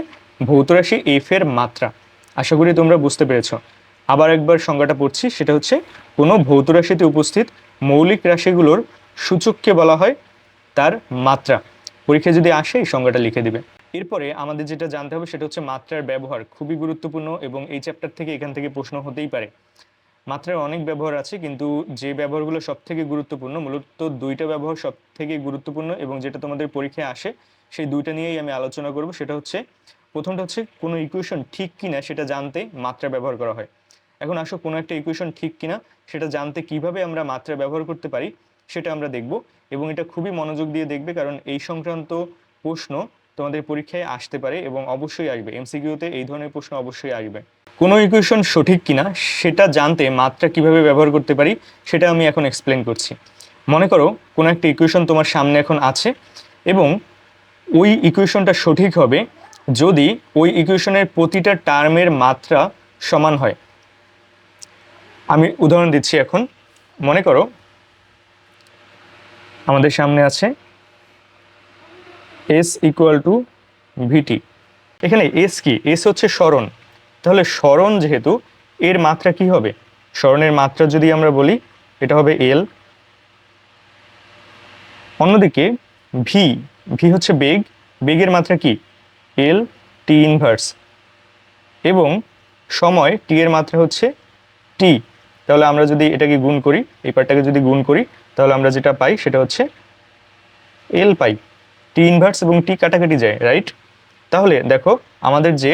ভৌত রাশি এফ এর মাত্রা। আশা করি তোমরা বুঝতে পেরেছ। আবার একবার সংজ্ঞাটা পড়ছি, সেটা হচ্ছে কোনো ভৌত রাশিতে উপস্থিত মৌলিক রাশিগুলোর সূচককে বলা হয় তার মাত্রা। পরীক্ষায় যদি আসে এই সংজ্ঞাটা লিখে দিবে। এরপরে আমাদের যেটা জানতে হবে সেটা হচ্ছে মাত্রার ব্যবহার, খুবই গুরুত্বপূর্ণ এবং এই চ্যাপ্টার থেকে এখান থেকে প্রশ্ন হতেই পারে। মাত্রার অনেক ব্যবহার আছে, কিন্তু যে ব্যবহারগুলো সব থেকে গুরুত্বপূর্ণ, মূলত দুইটা ব্যবহার সব থেকে গুরুত্বপূর্ণ এবং যেটা তোমাদের পরীক্ষায় আসে, সেই দুইটা নিয়েই আমি আলোচনা করব। সেটা হচ্ছে, প্রথমটা হচ্ছে কোনো ইকুয়েশন ঠিক কিনা সেটা জানতে মাত্রা ব্যবহার করা হয়। এখন আসো কোনো একটা ইকুয়েশন ঠিক কিনা সেটা জানতে কিভাবে আমরা মাত্রা ব্যবহার করতে পারি সেটা আমরা দেখব, এবং এটা খুবই মনোযোগ দিয়ে দেখবে, কারণ এই সংক্রান্ত প্রশ্ন তোমাদের পরীক্ষায় আসতে পারে এবং অবশ্যই আসবে। এমসিকিউতে এই ধরনের প্রশ্ন অবশ্যই আসবে। কোনো ইকুয়েশন সঠিক কিনা সেটা জানতে মাত্রা কিভাবে ব্যবহার করতে পারি সেটা আমি এখন এক্সপ্লেন করছি। মনে করো কোনো একটা ইকুয়েশন তোমার সামনে এখন আছে এবং ওই ইকুয়েশনটা সঠিক হবে যদি ওই ইকুয়েশনের প্রতিটা টার্মের মাত্রা সমান হয়। আমি উদাহরণ দিচ্ছি। এখন মনে করো আমাদের সামনে আছে এস ইকুয়াল টু ভিটি। এখানে এস কি? এস হচ্ছে সরণ। তাহলে সরণ যেহেতু, এর মাত্রা কি হবে? সরণের মাত্রা যদি আমরা বলি, এটা হবে এল। অন্যদিকে ভি, ভি হচ্ছে বেগ, বেগের মাত্রা কি? L T inverse. এবং সময়, টি এর মাত্রা হচ্ছে টি। তাহলে আমরা যদি এটাকে গুণ করি, এই পার্টটাকে যদি গুণ করি, তাহলে আমরা যেটা পাই সেটা হচ্ছে এল পাই। টি ইনভার্স এবং টি কাটাকাটি যায়, রাইট? তাহলে দেখো আমাদের যে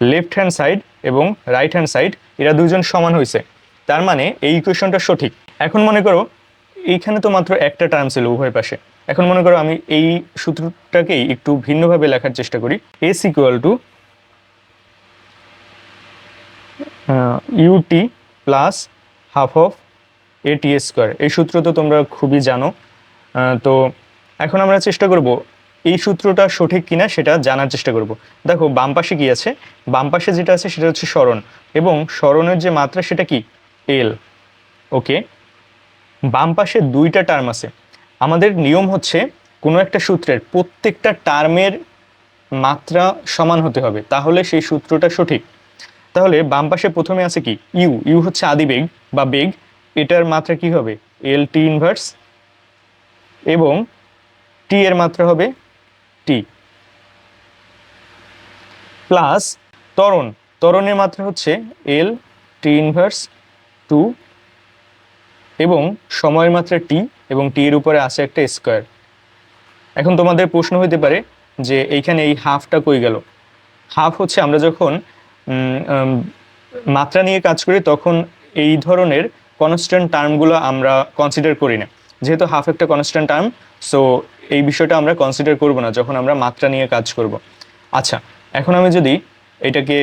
লেফট হ্যান্ড সাইড এবং রাইট হ্যান্ড সাইড, এরা দুজন সমান হয়েছে, তার মানে এই ইকুয়েশনটা সঠিক। এখন মনে করো এইখানে তো মাত্র একটা টার্ম ছিল উভয় পাশে। এখন মনে করো আমি এই সূত্রটাকেই একটু ভিন্নভাবে লেখার চেষ্টা করি। S equal to UT plus half of AT square. এই সূত্র তো তোমরা খুবই জানো। তো এখন আমরা চেষ্টা করব এই সূত্রটা সঠিক কিনা সেটা জানার চেষ্টা করব। দেখো বাম পাশে কি আছে? বাম পাশে যেটা আছে সেটা হচ্ছে সরণ, এবং সরণের যে মাত্রা সেটা কি? এল। ওকে, বাম পাশে দুইটা টার্ম আছে। আমাদের নিয়ম হচ্ছে কোনো একটা সূত্রের প্রত্যেকটা টার্মের মাত্রা সমান হতে হবে, তাহলে সেই সূত্রটা সঠিক। তাহলে বাম পাশে প্রথমে আছে কি ইউ, ইউ হচ্ছে আদিবেগ বা বেগ, এটার মাত্রা কি হবে এল টি ইনভার্স, এবং টি এর মাত্রা হবে টি, প্লাস ত্বরণ, ত্বরণের মাত্রা হচ্ছে এল টি ইনভার্স টু, এবং সময়ের মাত্রা টি, এবং টি এর উপরে আছে একটা স্কোয়ার। এখন তোমাদের প্রশ্ন হতে পারে যে এইখানে এই হাফটা কই গেল। হাফ হচ্ছে আমরা যখন মাত্রা নিয়ে কাজ করি তখন এই ধরনের কনস্ট্যান্ট টার্মগুলো আমরা কনসিডার করি না, যেহেতু হাফ একটা কনস্ট্যান্ট টার্ম, সো এই বিষয়টা আমরা কনসিডার করব না যখন আমরা মাত্রা নিয়ে কাজ করব। আচ্ছা, এখন আমি যদি এটাকে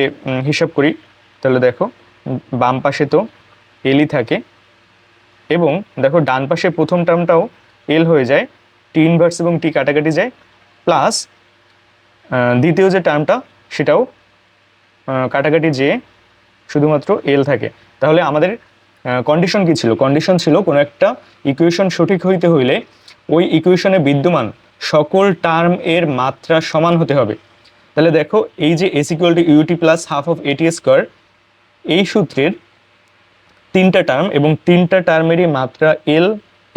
হিসাব করি, তাহলে দেখো বাম পাশে তো এলই থাকে, এবং দেখো ডান পাশে প্রথম টার্মটাও এল হয়ে যায়, টি ইনভার্স এবং টি কাটাকাটি যায়, প্লাস দ্বিতীয় যে টার্মটা সেটাও কাটাকাটি যেয়ে শুধুমাত্র এল থাকে। তাহলে আমাদের কন্ডিশন কি ছিল? কন্ডিশন ছিল কোনো একটা ইকুয়েশন সঠিক হইতে হইলে ওই ইকুয়েশনে বিদ্যমান সকল টার্ম এর মাত্রা সমান হতে হবে। তাহলে দেখো এই যে S equal to UT plus half of AT square, এই সূত্রের তিনটা টার্ম এবং তিনটা টার্মেরই মাত্রা এল,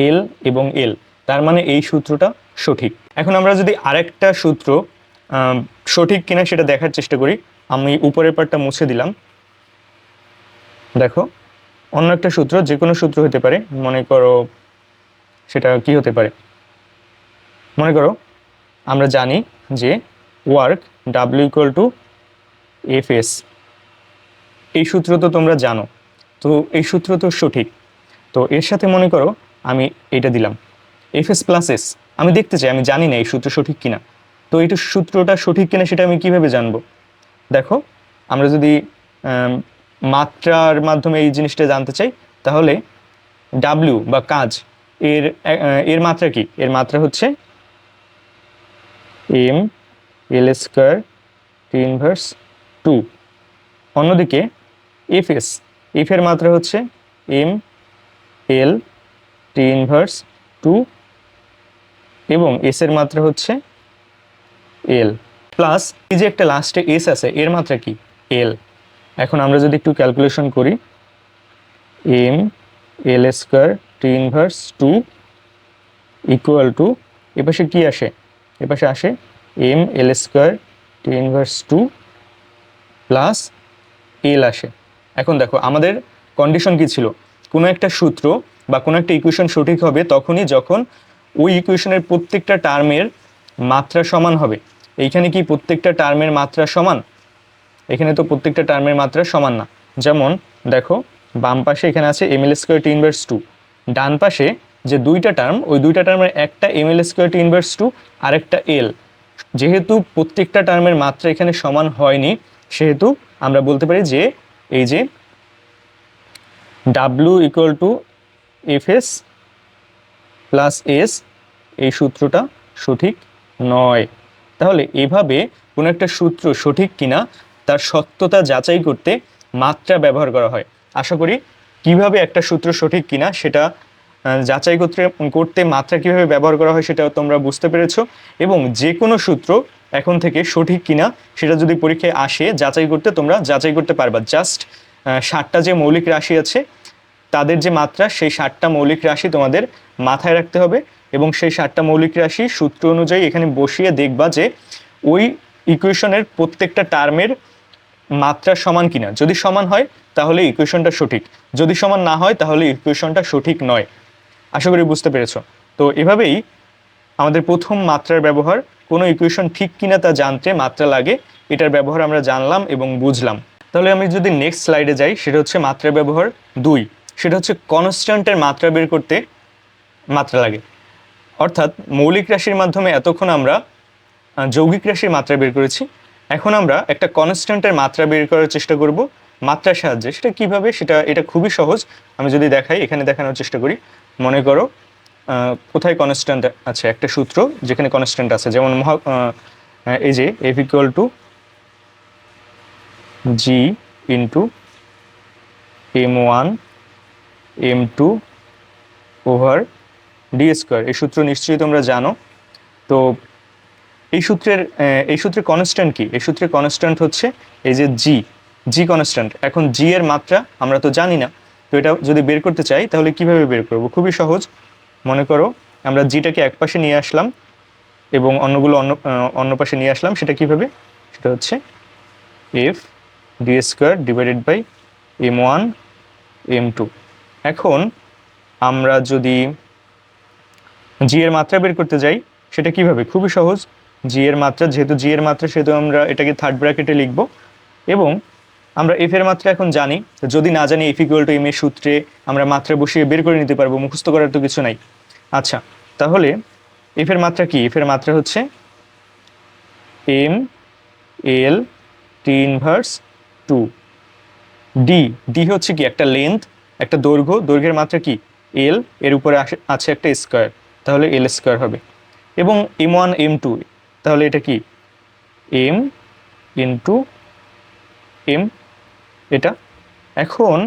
এল এবং এল, তার মানে এই সূত্রটা সঠিক। এখন আমরা যদি আরেকটা সূত্র সঠিক কিনা সেটা দেখার চেষ্টা করি, আমি উপরের পার্টটা মুছে দিলাম। দেখো অন্য একটা সূত্র, যে কোনো সূত্র হতে পারে, মনে করো সেটা কি হতে পারে, মনে করো আমরা জানি যে work W equal to F S, এই সূত্র তো তোমরা জানো, তো এই সূত্র তো সঠিক। তো এর সাথে মনে করো আমি এটা দিলাম এফ এস প্লাস এস, আমি দেখতে চাই, আমি জানি না এই সূত্র সঠিক কিনা, তো এইটা সূত্রটা সঠিক কিনা সেটা আমি কিভাবে জানবো? দেখো আমরা যদি মাত্রার মাধ্যমে এই জিনিসটা জানতে চাই, তাহলে ডাব্লিউ বা কাজ এর এর মাত্রা কি? এর মাত্রা হচ্ছে M L square T inverse two. অন্যদিকে এফ এস, এফ এর মাত্রা হচ্ছে M L T inverse two, এবং এস এর মাত্রা হচ্ছে এল, প্লাস এই যে একটা লাস্টে এস আছে এর মাত্রা কি? এল। এখন আমরা যদি একটু ক্যালকুলেশন করি, M L square T inverse two equal to, এপাশে কি আসে? এপাশে আসে M L square T inverse two plus L আসে। এখন দেখো আমাদের কন্ডিশন কি ছিল? কোনো একটা সূত্র বা কোনো একটা ইকুয়েশন সঠিক হবে তখনই যখন ওই ইকুয়েশনের প্রত্যেকটা টার্মের মাত্রা সমান হবে। এইখানে কি প্রত্যেকটা টার্মের মাত্রা সমান? এখানে তো প্রত্যেকটা টার্মের মাত্রা সমান না। যেমন দেখো বাম পাশে এখানে আছে M L square T inverse two, ডান পাশে যে দুইটা টার্ম, ওই দুইটা টার্মের একটা M L square T inverse two আর একটা এল, যেহেতু প্রত্যেকটা টার্মের মাত্রা এখানে সমান হয়নি, সেহেতু আমরা বলতে পারি যে এই যে W equal to F S plus S, এই সূত্রটা সঠিক নয়। তাহলে এভাবে কোনো একটা সূত্র সঠিক কিনা তার সত্যতা যাচাই করতে মাত্রা ব্যবহার করা হয়। আশা করি কিভাবে একটা সূত্র সঠিক কিনা সেটা যাচাই করতে মাত্রা কিভাবে ব্যবহার করা হয় সেটা তোমরা বুঝতে পেরেছো, এবং যে কোনো সূত্র এখন থেকে সঠিক কিনা সেটা যদি পরীক্ষায় আসে যাচাই করতে তোমরা যাচাই করতে পারবা। জাস্ট 60টা যে মৌলিক রাশি আছে তাদের যে মাত্রা, সেই 60টা মৌলিক রাশি তোমাদের মাথায় রাখতে হবে, এবং সেই 60টা মৌলিক রাশি সূত্র অনুযায়ী এখানে বসিয়ে দেখবা যে ওই ইকুয়েশনের প্রত্যেকটা টার্মের মাত্রা সমান কিনা। যদি সমান হয় তাহলে ইকুয়েশনটা সঠিক, যদি সমান না হয় তাহলে ইকুয়েশনটা সঠিক নয়। আশা করি বুঝতে পেরেছো। তো এভাবেই আমাদের প্রথম মাত্রার ব্যবহার, কোনো ইকুয়েশন ঠিক কিনা তা জানতে মাত্রা লাগে, এটার ব্যবহার আমরা জানলাম এবং বুঝলাম। তাহলে আমি যদি নেক্সট স্লাইডে যাই, সেটা হচ্ছে মাত্রার ব্যবহার 2, সেটা হচ্ছে কনস্ট্যান্টের মাত্রা বের করতে মাত্রা লাগে। অর্থাৎ মৌলিক রাশির মাধ্যমে এতক্ষণ আমরা যৌগিক রাশির মাত্রা বের করেছি, এখন আমরা একটা কনস্ট্যান্টের মাত্রা বের করার চেষ্টা করব মাত্রার সাহায্যে। সেটা কিভাবে? এটা খুবই সহজ। আমি যদি দেখাই, এখানে দেখানোর চেষ্টা করি। মনে করো কোথায় কনস্ট্যান্ট আছে, একটা সূত্র যেখানে কনস্ট্যান্ট আছে, যেমন এই যে F equal to G into M one M two over D square, এই সূত্র নিশ্চয়ই তোমরা জানো। তো এই সূত্রের কনস্ট্যান্ট কি? এই সূত্রের কনস্ট্যান্ট হচ্ছে এই যে জি কনস্ট্যান্ট। এখন জি এর মাত্রা আমরা তো জানি না, তো এটা যদি বের করতে চাই তাহলে কিভাবে বের করব? খুবই সহজ। মনে করো আমরা জিটাকে এক পাশে নিয়ে আসলাম এবং অন্যগুলো অন্য পাশে নিয়ে আসলাম। সেটা কিভাবে? সেটা হচ্ছে F D square divided by m1 m2। এখন আমরা যদি জি এর মাত্রা বের করতে যাই সেটা কিভাবে? খুবই সহজ। জি এর মাত্রা, যেহেতু জি এর মাত্রা সেহেতু আমরা এটাকে থার্ড ব্র্যাকেটে লিখব এবং আমরা এফ এর মাত্রা এখন জানি। যদি না জানি এফ ইকুয়াল টু এম এর সূত্রে আমরা মাত্রা বসিয়ে বের করে নিতে পারবো, মুখস্থ করার তো কিছু নাই। আচ্ছা, তাহলে এফ এর মাত্রা কি? এফ এর মাত্রা হচ্ছে M L T inverse 2। D হচ্ছে কি? একটা লেন্থ, একটা দৈর্ঘ্য। দৈর্ঘ্যের মাত্রা কি? এল, এর উপরে আছে একটা স্কোয়ার, তাহলে এল স্কোয়ার হবে। এবং m1 m2, তাহলে এটা কি? এম ইন্টু এম, এটা। এখন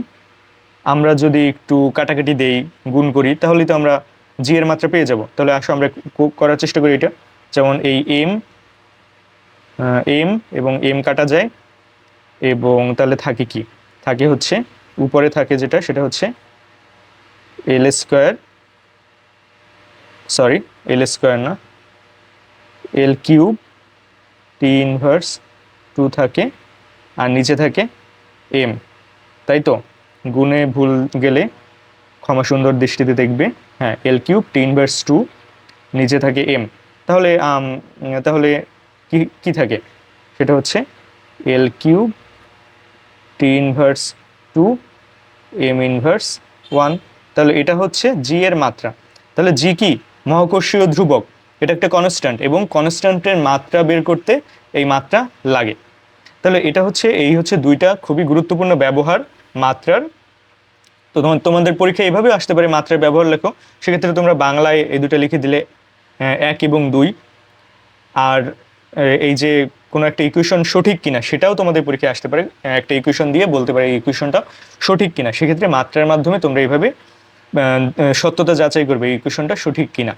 আমরা যদি একটু কাটাকাটি দেই, গুণ করি, তাহলেই তো আমরা জি এর মাত্রা পেয়ে যাব। তাহলে আসো আমরা করার চেষ্টা করি এটা। যেমন এই এম এবং এম কাটা যায়, এবং তাহলে থাকে কি? থাকে হচ্ছে উপরে থাকে যেটা, সেটা হচ্ছে এল স্কোয়ার, সরি এল স্কোয়ার না, এল কিউব টি ইনভার্স 2 থাকে, আর নিচে থাকে এম, তাই তো? গুণে ভুল গেলে ক্ষমা সুন্দর দৃষ্টিতে দেখবে। হ্যাঁ, এল কিউব টি ইনভার্স 2, নিচে থাকে এম। তাহলে তাহলে কি কি থাকে? সেটা হচ্ছে L cube T inverse 2 M inverse 1। তাহলে এটা হচ্ছে জি এর মাত্রা। তাহলে জি কি? মহাকর্ষীয় ধ্রুবক, এটা একটা কনস্ট্যান্ট, এবং কনস্ট্যান্টের মাত্রা বের করতে এই মাত্রা লাগে। তাহলে এটা হচ্ছে, এই হচ্ছে দুইটা খুবই গুরুত্বপূর্ণ ব্যবহার মাত্রার। তো তোমাদের পরীক্ষা এইভাবে আসতে পারে, মাত্রার ব্যবহার লেখো। সেক্ষেত্রে তোমরা বাংলায় এই দুটো লিখে দিলে 1 এবং 2। আর এই যে কোনো একটা ইকুয়েশন সঠিক কিনা সেটাও তোমাদের পরীক্ষায় আসতে পারে। একটা ইকুয়েশন দিয়ে বলতে পারে এই ইকুয়েশনটা সঠিক কিনা। সেক্ষেত্রে মাত্রার মাধ্যমে তোমরা এইভাবে সত্যতা যাচাই করবে এই ইকুয়েশনটা সঠিক কিনা।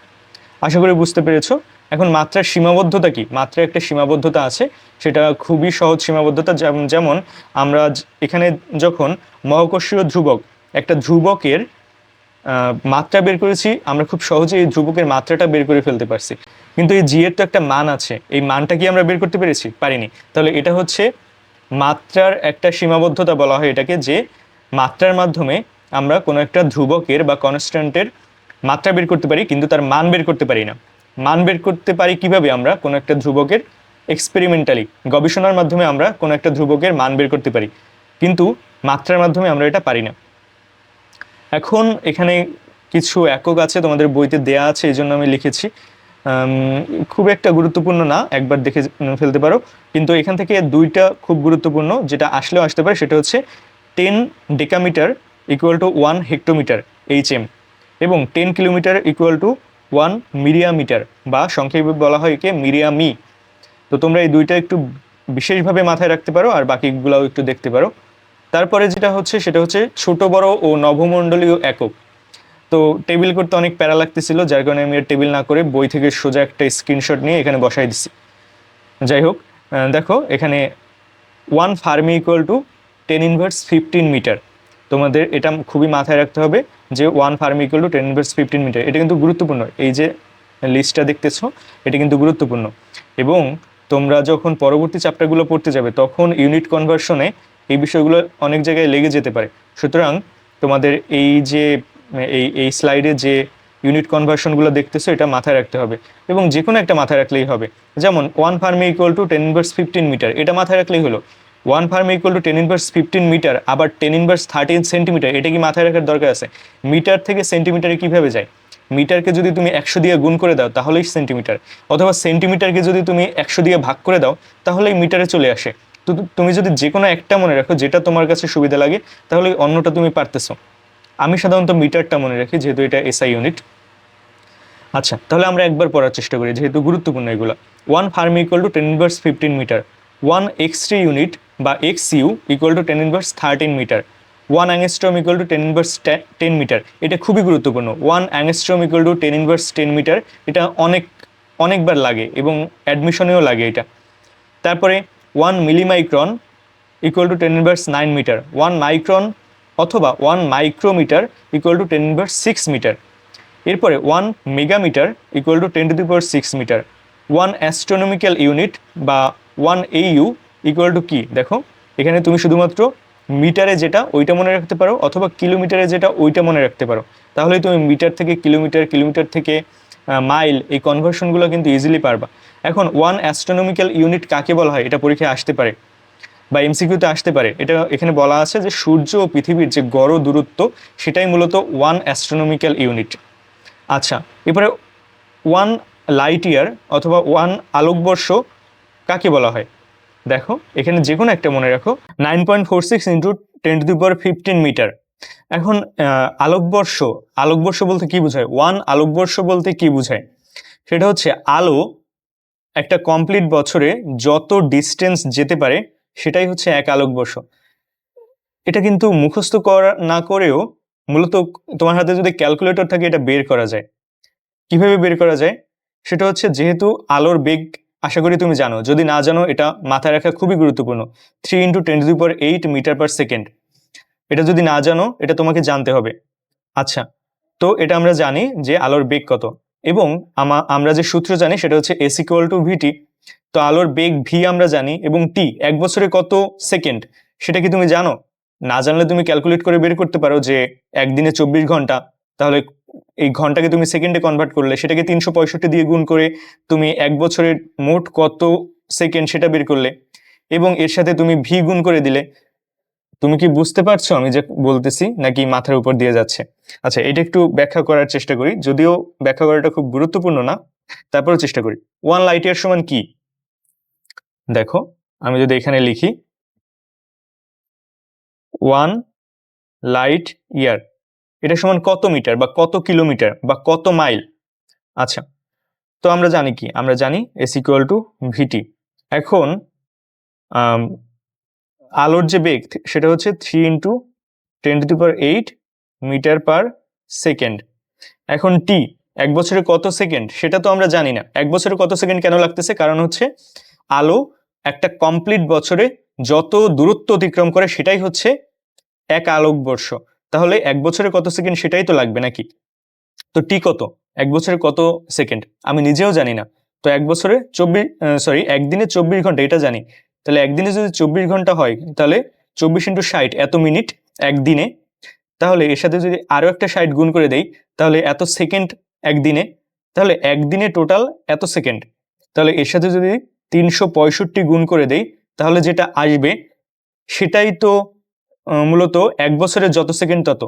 আশা করি বুঝতে পেরেছো। এখন মাত্রার সীমাবদ্ধতা কি? মাত্রার একটা সীমাবদ্ধতা আছে, সেটা খুবই সহজ সীমাবদ্ধতা। যেমন আমরা এখানে যখন মহাকর্ষীয় ধ্রুবক, একটা ধ্রুবকের মাত্রা বের করেছি, আমরা খুব সহজে এই ধ্রুবকের মাত্রাটা বের করে ফেলতে পারছি। কিন্তু এই জি এর তো একটা মান আছে, এই মানটা কি আমরা বের করতে পেরেছি? পারিনি। তাহলে এটা হচ্ছে মাত্রার একটা সীমাবদ্ধতা বলা হয় এটাকে, যে মাত্রার মাধ্যমে আমরা কোনো একটা ধ্রুবকের বা কনস্ট্যান্টের মাত্রা বের করতে পারি, কিন্তু তার মান বের করতে পারি না। মান বের করতে পারি কিভাবে? আমরা কোনো একটা ধ্রুবকের এক্সপেরিমেন্টালি, গবেষণার মাধ্যমে আমরা কোনো একটা ধ্রুবকের মান বের করতে পারি, কিন্তু মাত্রার মাধ্যমে আমরা এটা পারি না। এখন এখানে কিছু একক আছে, তোমাদের বইতে দেয়া আছে, এই জন্য আমি লিখেছি। খুব একটা গুরুত্বপূর্ণ না, একবার দেখে ফেলতে পারো। কিন্তু এখান থেকে দুইটা খুব গুরুত্বপূর্ণ, যেটা আসলেও আসতে পারে, সেটা হচ্ছে 10 decametre equal to 1 hectometre HM, এবং 10 কিলোমিটার ইকুয়াল টু 1 মিরিয়ামিটার, বা সংক্ষেপে বলা হয় একে মিরিয়ামি। তো তোমরা এই দুইটা একটু বিশেষভাবে মাথায় রাখতে পারো, আর বাকিগুলাও একটু দেখতে পারো। তারপরে যেটা হচ্ছে সেটা হচ্ছে ছোট বড় ও নবমণ্ডলীয় একক। তো টেবিল করতে অনেক প্যারা লাগতেছিল, যার কারণে আমি টেবিল না করে বই থেকে সোজা একটা স্ক্রিনশট নিয়ে এখানে বসাই দিছি। যাই হোক, দেখো এখানে 1 fermi equal to 10 inverse 15 metre. তোমাদের এটা খুবই মাথায় রাখতে হবে যে 1 fermi equal to 10 inverse 15 metre. এটা কিন্তু গুরুত্বপূর্ণ, এই যে লিস্টটা দেখতেছো এটা কিন্তু গুরুত্বপূর্ণ। এবং তোমরা যখন পরবর্তী চ্যাপ্টারগুলো পড়তে যাবে তখন ইউনিট কনভার্সনে এই বিষয়গুলো অনেক জায়গায় লেগে যেতে পারে। সুতরাং তোমাদের এই যে এই স্লাইডে যে ইউনিট কনভার্সনগুলো দেখতেছো এটা মাথায় রাখতে হবে, এবং যে কোনো একটা মাথায় রাখলেই হবে। যেমন 1 fermi equal to 10 inverse 15 metre, এটা মাথায় রাখলেই হলো। 1 fermi equal to 10 inverse 15 metre, আবার 10 ইনভার্স 13 সেন্টিমিটার, এটা কি মাথায় রাখার দরকার আছে? মিটার থেকে সেন্টিমিটারে কিভাবে যায়? মিটারকে যদি তুমি 100 দিয়ে গুণ করে দাও তাহলেই সেন্টিমিটার, অথবা সেন্টিমিটারকে যদি তুমি 100 দিয়ে ভাগ করে দাও তাহলেই মিটারে চলে আসে। তো তুমি যদি যে কোনো একটা মনে রাখো, যেটা তোমার কাছে সুবিধা লাগে, তাহলে অন্যটা তুমি পারতেছো। আমি সাধারণত মিটারটা মনে রাখি, যেহেতু এটা এসআই ইউনিট। আচ্ছা, তাহলে আমরা একবার পড়ার চেষ্টা করি, যেহেতু গুরুত্বপূর্ণ এগুলো। 1 fermi equal to 10 inverse 15 metre, 1 x3 unit বা XU equal to 10 inverse 13 metre, 1 angstrom equal to 10 inverse 10 metre. এটা খুবই গুরুত্বপূর্ণ। 1 angstrom equal to 10 inverse 10 metre, এটা অনেকবার লাগে এবং অ্যাডমিশনেও লাগে এটা। তারপরে 1 millimicron equal to 10 inverse 9 metre. 1 micron অথবা 1 micrometre equal to 10 inverse 6 metre. এরপরে 1 megameter equal to 10 to the power 6 metre. 1 astronomical unit বা 1 AU ইকুয়াল টু কি, দেখো এখানে তুমি শুধুমাত্র মিটারে যেটা ওইটা মনে রাখতে পারো, অথবা কিলোমিটারে যেটা ওইটা মনে রাখতে পারো। তাহলেই তুমি মিটার থেকে কিলোমিটার, কিলোমিটার থেকে মাইল, এই কনভার্সনগুলো কিন্তু ইজিলি পারবা। এখন 1 অ্যাস্ট্রোনমিক্যাল ইউনিট কাকে বলা হয়, এটা পরীক্ষায় আসতে পারে বা এমসিকিউতে আসতে পারে। এটা এখানে বলা আছে যে সূর্য ও পৃথিবীর যে গড় দূরত্ব, সেটাই মূলত 1 অ্যাস্ট্রোনমিক্যাল ইউনিট। আচ্ছা, এরপরে 1 লাইট ইয়ার অথবা 1 আলোকবর্ষ কাকে বলা হয়, দেখো এখানে যে কোনো একটা মনে রাখো। 9.46 into 10 to the power 15 metre. এখন আলোকবর্ষ, আলোকবর্ষ বলতে কি বোঝায়, 1 আলোকবর্ষ বলতে কি বোঝায়, সেটা হচ্ছে আলো একটা কমপ্লিট বছরে যত ডিস্টেন্স যেতে পারে সেটাই হচ্ছে 1 আলোকবর্ষ। এটা কিন্তু মুখস্থ করা না করেও মূলত তোমার হাতে যদি ক্যালকুলেটর থাকে এটা বের করা যায়। কিভাবে বের করা যায়, সেটা হচ্ছে যেহেতু আলোর বেগ আশা করি তুমি জানো, যদি না জানো এটা মাথায় রাখা খুবই গুরুত্বপূর্ণ। 3 into 10 to the power 8 metre per second. এটা যদি না জানো এটা তোমাকে জানতে হবে। আচ্ছা, তো এটা আমরা জানি যে আলোর বেগ কত, এবং আমরা যে সূত্র জানি সেটা হচ্ছে এস ইকুয়াল টু ভিটি। তো আলোর বেগ ভি আমরা জানি, এবং টি 1 বছরে কত সেকেন্ড সেটা কি তুমি জানো? না জানলে তুমি ক্যালকুলেট করে বের করতে পারো যে একদিনে 24 ঘন্টা, তাহলে এই ঘন্টাকে তুমি সেকেন্ডে কনভার্ট করলে সেটাকে 365 দিয়ে গুণ করে তুমি 1 বছরের মোট কত সেকেন্ড সেটা বের করলে, এবং এর সাথে তুমি ভি গুণ করে দিলে। তুমি কি বুঝতে পারছো আমি যে বলতেছি, নাকি মাথার উপর দিয়ে যাচ্ছে? আচ্ছা, এটা একটু ব্যাখ্যা করার চেষ্টা করি, যদিও ব্যাখ্যা করাটা খুব গুরুত্বপূর্ণ না, তারপরেও চেষ্টা করি। 1 লাইট ইয়ার সমান কি, দেখো আমি যদি এখানে লিখি 1 লাইট ইয়ার, এটা সমান কত মিটার বা কত কিলোমিটার বা কত মাইল। আচ্ছা, তো আমরা জানি কি, আমরা জানি এস ইকুয়াল টু ভিটি। এখন আলোর যে বেগ সেটা হচ্ছে 3 into 10 to the power 8 metre per second. এখন টি 1 বছরে কত সেকেন্ড সেটা তো আমরা জানি না। 1 বছরে কত সেকেন্ড কেন লাগতেছে, কারণ হচ্ছে আলো একটা কমপ্লিট বছরে যত দূরত্ব অতিক্রম করে সেটাই হচ্ছে 1 আলোকবর্ষ। তাহলে 1 বছরে কত সেকেন্ড সেটাই তো লাগবে নাকি। তো টি কত, 1 বছরে কত সেকেন্ড আমি নিজেও জানি না। তো 1 বছরে 24, একদিনে 24 ঘন্টা এটা জানি। তাহলে একদিনে যদি 24 ঘন্টা হয়, তাহলে 24 ইন্টু 60 এত মিনিট একদিনে। তাহলে এর সাথে যদি আরো একটা 60 গুণ করে দেই, তাহলে এত সেকেন্ড একদিনে। তাহলে একদিনে টোটাল এত সেকেন্ড। তাহলে এর সাথে যদি 365 গুণ করে দেই, তাহলে যেটা আসবে সেটাই তো মূলত 1 বছরে যত সেকেন্ড তত।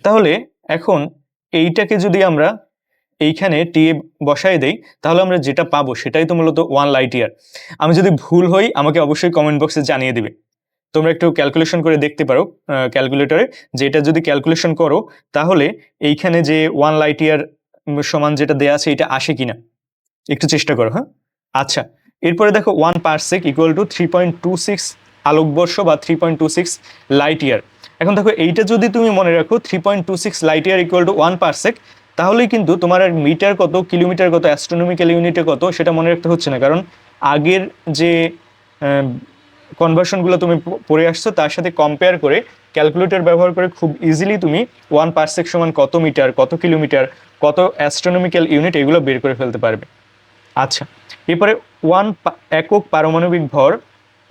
তাহলে এখন এইটাকে যদি আমরা এইখানে টি বসায় দেই, তাহলে আমরা যেটা পাবো সেটাই তো মূলত 1 লাইট ইয়ার। আমি যদি ভুল হই আমাকে অবশ্যই কমেন্ট বক্সে জানিয়ে দিবে। তোমরা একটু ক্যালকুলেশন করে দেখতে পারো ক্যালকুলেটরে, যে এটা যদি ক্যালকুলেশন করো তাহলে এইখানে যে 1 লাইট ইয়ার সমান যেটা দেয়া আছে এটা আসে কিনা একটু চেষ্টা করো। হ্যাঁ, আচ্ছা, এরপরে দেখো 1 পারসেক ইকুয়াল টু 3.26 আলোকবর্ষ বা 3.26 লাইট ইয়ার। এখন দেখো এইটা যদি তুমি মনে রাখো 3.26 light year equal to 1 parsec, তাহলেই কিন্তু তোমার আর মিটার কত, কিলোমিটার কত, অ্যাস্ট্রোনমিক্যাল ইউনিটে কত সেটা মনে রাখতে হচ্ছে না, কারণ আগের যে কনভার্সনগুলো তুমি পড়ে আসছো তার সাথে কম্পেয়ার করে ক্যালকুলেটর ব্যবহার করে খুব ইজিলি তুমি 1 পারসেক সমান কত মিটার, কত কিলোমিটার, কত অ্যাস্ট্রোনমিক্যাল ইউনিট এগুলো বের করে ফেলতে পারবে। আচ্ছা, এরপরে 1 একক পারমাণবিক ভর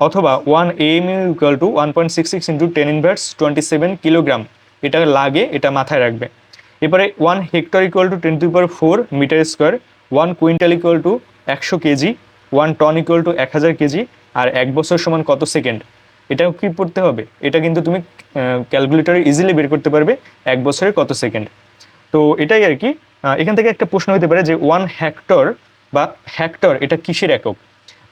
অথবা 1 AMU equal to 1.66 into 10 inverse 27 kilogram, এটা লাগে, এটা মাথায় রাখবে। এরপরে 1 hectare equal to 10 to the power 4 metre square. 1 quintal equal to 100 KG. 1 ton equal to 1000 KG. আর 1 বছর সমান কত সেকেন্ড, এটাও কি পড়তে হবে, এটা কিন্তু তুমি ক্যালকুলেটরে ইজিলি বের করতে পারবে 1 বছরে কত সেকেন্ড। তো এটাই আর কি। এখান থেকে একটা প্রশ্ন হতে পারে যে 1 হেক্টর বা হেক্টর এটা কিসের একক,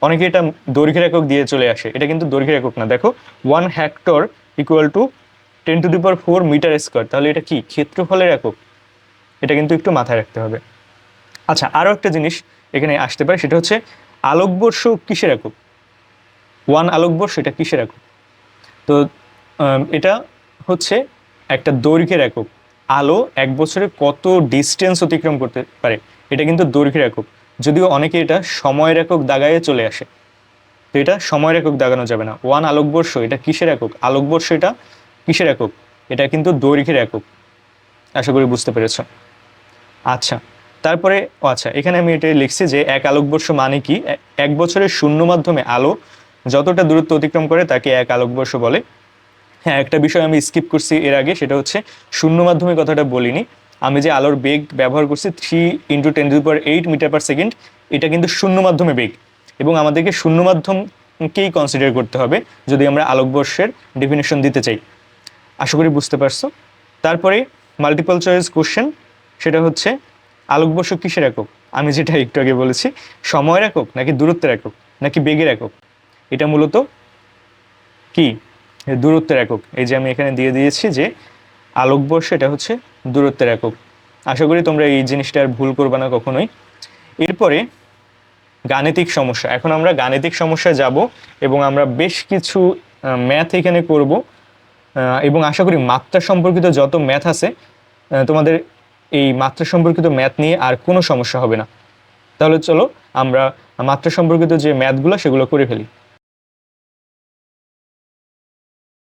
অনেকে এটা দৈর্ঘ্যের একক দিয়ে চলে আসে, এটা কিন্তু দৈর্ঘ্যের একক না। দেখো 1 hectare equal to 10 to the power 4 metre square, তাহলে এটা কি ক্ষেত্রফলের একক, এটা কিন্তু একটু মাথায় রাখতে হবে। আচ্ছা, আরো একটা জিনিস এখানে আসতে পারে, সেটা হচ্ছে আলোকবর্ষ কিসের একক, 1 আলোকবর্ষ এটা কিসের একক। তো এটা হচ্ছে একটা দৈর্ঘ্যের একক। আলো 1 বছরে কত ডিস্টেন্স অতিক্রম করতে পারে, এটা কিন্তু দৈর্ঘ্যের একক। যদিও অনেকে এটা সময়ের একক দাগায়ে চলে আসে, তো এটা সময়ের একক দাগানো যাবে না। 1 আলোকবর্ষ এটা কিসের একক? আলোকবর্ষ এটা কিসের একক? এটা কিন্তু দৈর্ঘ্যের একক। আশা করি বুঝতে পেরেছ। আচ্ছা, তারপরে আচ্ছা, এখানে আমি এটা লিখছি যে 1 আলোকবর্ষ মানে কি, 1 বছরের শূন্য মাধ্যমে আলো যতটা দূরত্ব অতিক্রম করে তাকে 1 আলোকবর্ষ বলে। হ্যাঁ, একটা বিষয় আমি স্কিপ করছি এর আগে, সেটা হচ্ছে শূন্য মাধ্যমে কথাটা বলিনি। আমি যে আলোর বেগ ব্যবহার করছি 3 × 10⁸ মিটার/সেকেন্ড, এটা কিন্তু শূন্য মাধ্যমে বেগ, এবং আমাদেরকে শূন্য মাধ্যমকেই কনসিডার করতে হবে যদি আমরা আলোকবর্ষের ডেফিনেশন দিতে চাই। আশা করি বুঝতে পারছো। তারপরে মাল্টিপল চয়েস কোশ্চেন, সেটা হচ্ছে আলোকবর্ষ কিসের একক? আমি যেটা একটু আগে বলেছি, সময়ের একক নাকি দূরত্বের একক নাকি বেগের একক? এটা মূলত কি, দূরত্বের একক। এই যে আমি এখানে দিয়ে দিয়েছি যে আলোকবর্ষ এটা হচ্ছে দূরত্বের একক। আশা করি তোমরা এই জিনিসটা আর ভুল করবে না কখনোই। এরপরে গাণিতিক সমস্যা। এখন আমরা গাণিতিক সমস্যায় যাব এবং আমরা বেশ কিছু ম্যাথ এখানে করব, এবং আশা করি মাত্রা সম্পর্কিত যত ম্যাথ আছে তোমাদের এই মাত্রা সম্পর্কিত ম্যাথ নিয়ে আর কোনো সমস্যা হবে না। তাহলে চলো আমরা মাত্রা সম্পর্কিত যে ম্যাথগুলো সেগুলো করে ফেলি।